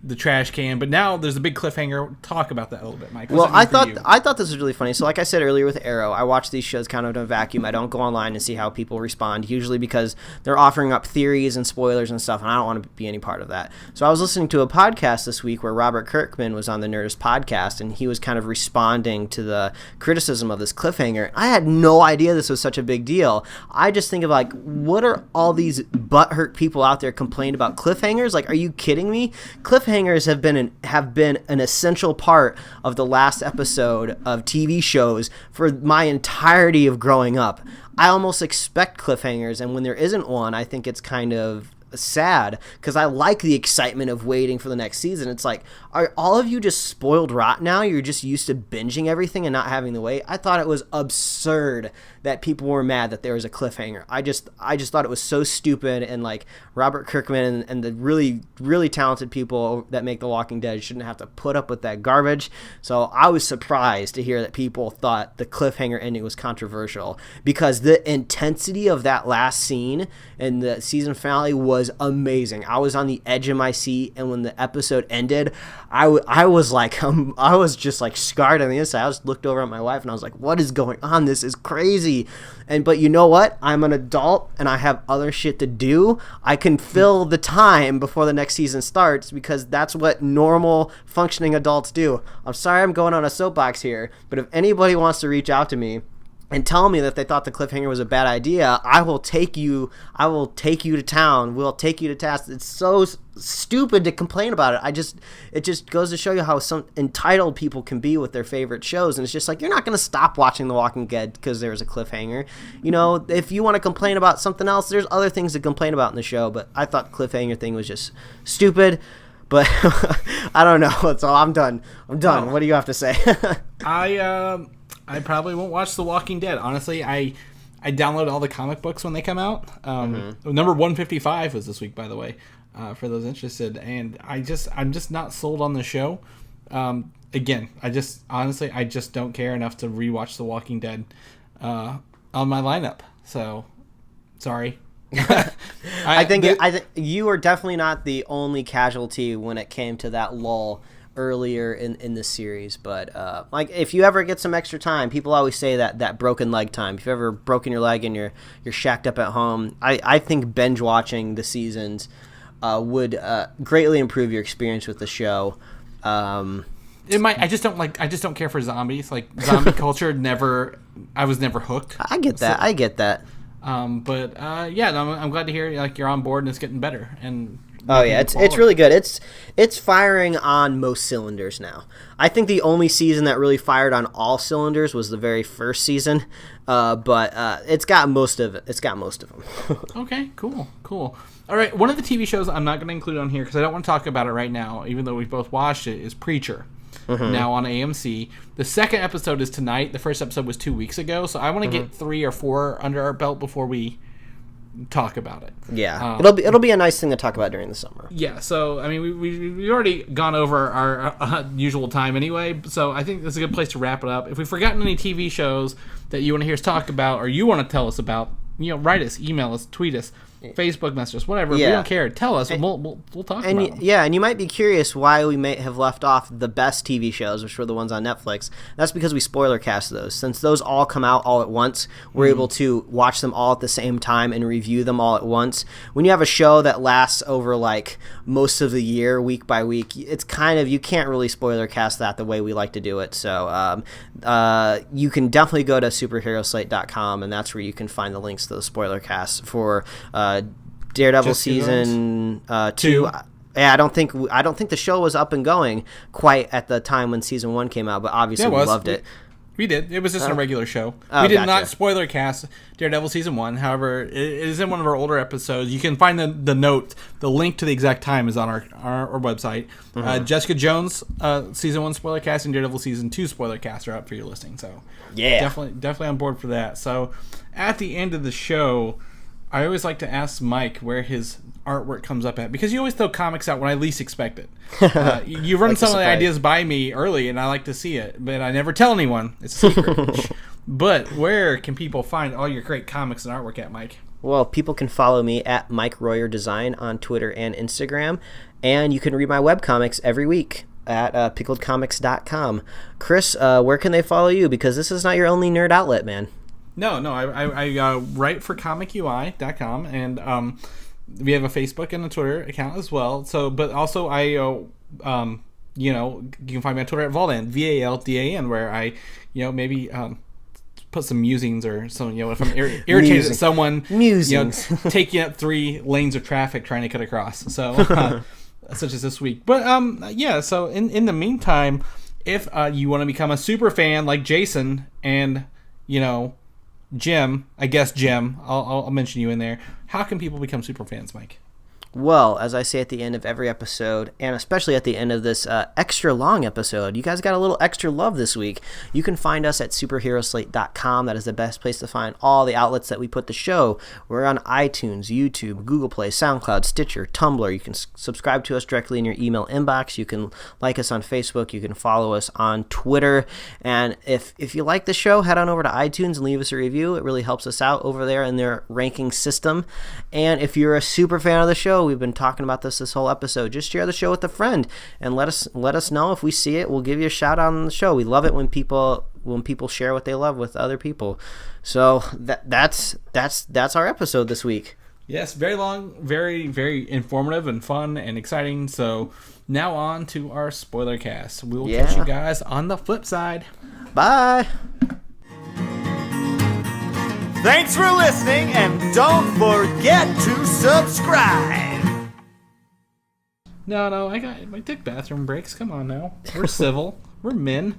the trash can. But now there's a big cliffhanger. Talk about that a little bit, Mike. Well, I thought this was really funny. So like I said earlier with Arrow, I watch these shows kind of in a vacuum. I don't go online and see how people respond, usually because they're offering up theories and spoilers and stuff, and I don't want to be any part of that. So I was listening to a podcast this week where Robert Kirkman was on the Nerdist podcast, and he was kind of responding to the criticism of this cliffhanger. I had no idea this was such a big deal. I just think of like, what are all these butthurt people out there complaining about cliffhangers? Like, are you kidding me? Cliffhangers have been an essential part of the last episode of TV shows for my entirety of growing up. I almost expect cliffhangers, and when there isn't one, I think it's kind of sad because I like the excitement of waiting for the next season. It's like, are all of you just spoiled rot now? You're just used to binging everything and not having to wait? I thought it was absurd that people were mad that there was a cliffhanger. I just thought it was so stupid, and like Robert Kirkman and the really, really talented people that make The Walking Dead shouldn't have to put up with that garbage. So I was surprised to hear that people thought the cliffhanger ending was controversial, because the intensity of that last scene in the season finale was amazing. I was on the edge of my seat, and when the episode ended, I was just like scarred on the inside. I just looked over at my wife and I was like, what is going on? This is crazy. But you know what? I'm an adult and I have other shit to do. I can fill the time before the next season starts, because that's what normal functioning adults do. I'm sorry I'm going on a soapbox here, but if anybody wants to reach out to me and tell me that they thought the cliffhanger was a bad idea, I will take you to town. We'll take you to task. It's so stupid to complain about it. It just goes to show you how some entitled people can be with their favorite shows. And it's just like, you're not going to stop watching The Walking Dead because there's a cliffhanger. You know, if you want to complain about something else, there's other things to complain about in the show. But I thought the cliffhanger thing was just stupid. But I don't know. So I'm done. Oh. What do you have to say? I probably won't watch The Walking Dead. Honestly, I download all the comic books when they come out. Number 155 was this week, by the way, for those interested. And I'm just not sold on the show. Again, I just don't care enough to rewatch The Walking Dead on my lineup. So, sorry. I think you are definitely not the only casualty when it came to that lull earlier in the series, but like if you ever get some extra time, people always say that broken leg time. If you've ever broken your leg and you're shacked up at home, I think binge watching the seasons would greatly improve your experience with the show. It might. I just don't care for zombies. Like zombie culture, I was never hooked. I get that. But I'm glad to hear like you're on board and it's getting better. And oh yeah, it's really good. It's firing on most cylinders now. I think the only season that really fired on all cylinders was the very first season, but it's got most of it. It's got most of them. Okay, cool. All right, one of the TV shows I'm not going to include on here because I don't want to talk about it right now, even though we both watched it, is Preacher. Now on AMC. The second episode is tonight. The first episode was 2 weeks ago, so I want to get 3 or 4 under our belt before we talk about it. Yeah, it'll be a nice thing to talk about during the summer. Yeah, so I mean we've already gone over our usual time anyway, so I think this is a good place to wrap it up. If we've forgotten any TV shows that you want to hear us talk about or you want to tell us about, write us, email us, tweet us, Facebook messages, whatever. Yeah. We don't care. Tell us, and we'll talk about them. Yeah, and you might be curious why we may have left off the best TV shows, which were the ones on Netflix. That's because we spoilercast those. Since those all come out all at once, we're able to watch them all at the same time and review them all at once. When you have a show that lasts over like most of the year, week by week, it's kind of, you can't really spoilercast that the way we like to do it. So you can definitely go to superheroslate.com, and that's where you can find the links to the spoilercast for Daredevil season 2. Yeah, I don't think the show was up and going quite at the time when season 1 came out, but obviously we loved it. We did. It was just a regular show. Oh, We did gotcha. not spoiler cast Daredevil Season 1. However, it is in one of our older episodes. You can find the note. The link to the exact time is on our website. Jessica Jones Season 1 spoiler cast and Daredevil Season 2 spoiler cast are up for your listing. So Yeah. definitely on board for that. So at the end of the show, I always like to ask Mike where his artwork comes up at, because you always throw comics out when I least expect it. You run Like some of the surprise. ideas by me early, and I like to see it, but I never tell anyone. It's a secret. But where can people find all your great comics and artwork at, Mike? Well, people can follow me at Mike Royer Design on Twitter and Instagram, and you can read my webcomics every week at pickledcomics.com. Chris, where can they follow you? Because this is not your only nerd outlet, man. No, I write for comicui.com, and we have a Facebook and a Twitter account as well. So, but also you can find me on Twitter at Valdan, VALDAN, where I, maybe put some musings or some, if I'm irritated at someone, Musings. taking up 3 lanes of traffic trying to cut across. So, such as this week. But so in the meantime, if you want to become a super fan like Jason and Jim, I'll mention you in there. How can people become super fans, Mike? Well, as I say at the end of every episode, and especially at the end of this extra long episode, you guys got a little extra love this week. You can find us at superheroslate.com. That is the best place to find all the outlets that we put the show. We're on iTunes, YouTube, Google Play, SoundCloud, Stitcher, Tumblr. You can subscribe to us directly in your email inbox. You can like us on Facebook. You can follow us on Twitter. And if you like the show, head on over to iTunes and leave us a review. It really helps us out over there in their ranking system. And if you're a super fan of the show, we've been talking about this whole episode, just share the show with a friend and let us know. If we see it, we'll give you a shout out on the show. We love it when people share what they love with other people. So that's our episode this week. Yes, very long, very, very informative and fun and exciting. So now on to our spoiler cast. We will catch you guys on the flip side. Bye. Thanks for listening, and don't forget to subscribe. No, I took bathroom breaks. Come on now. We're civil. We're men.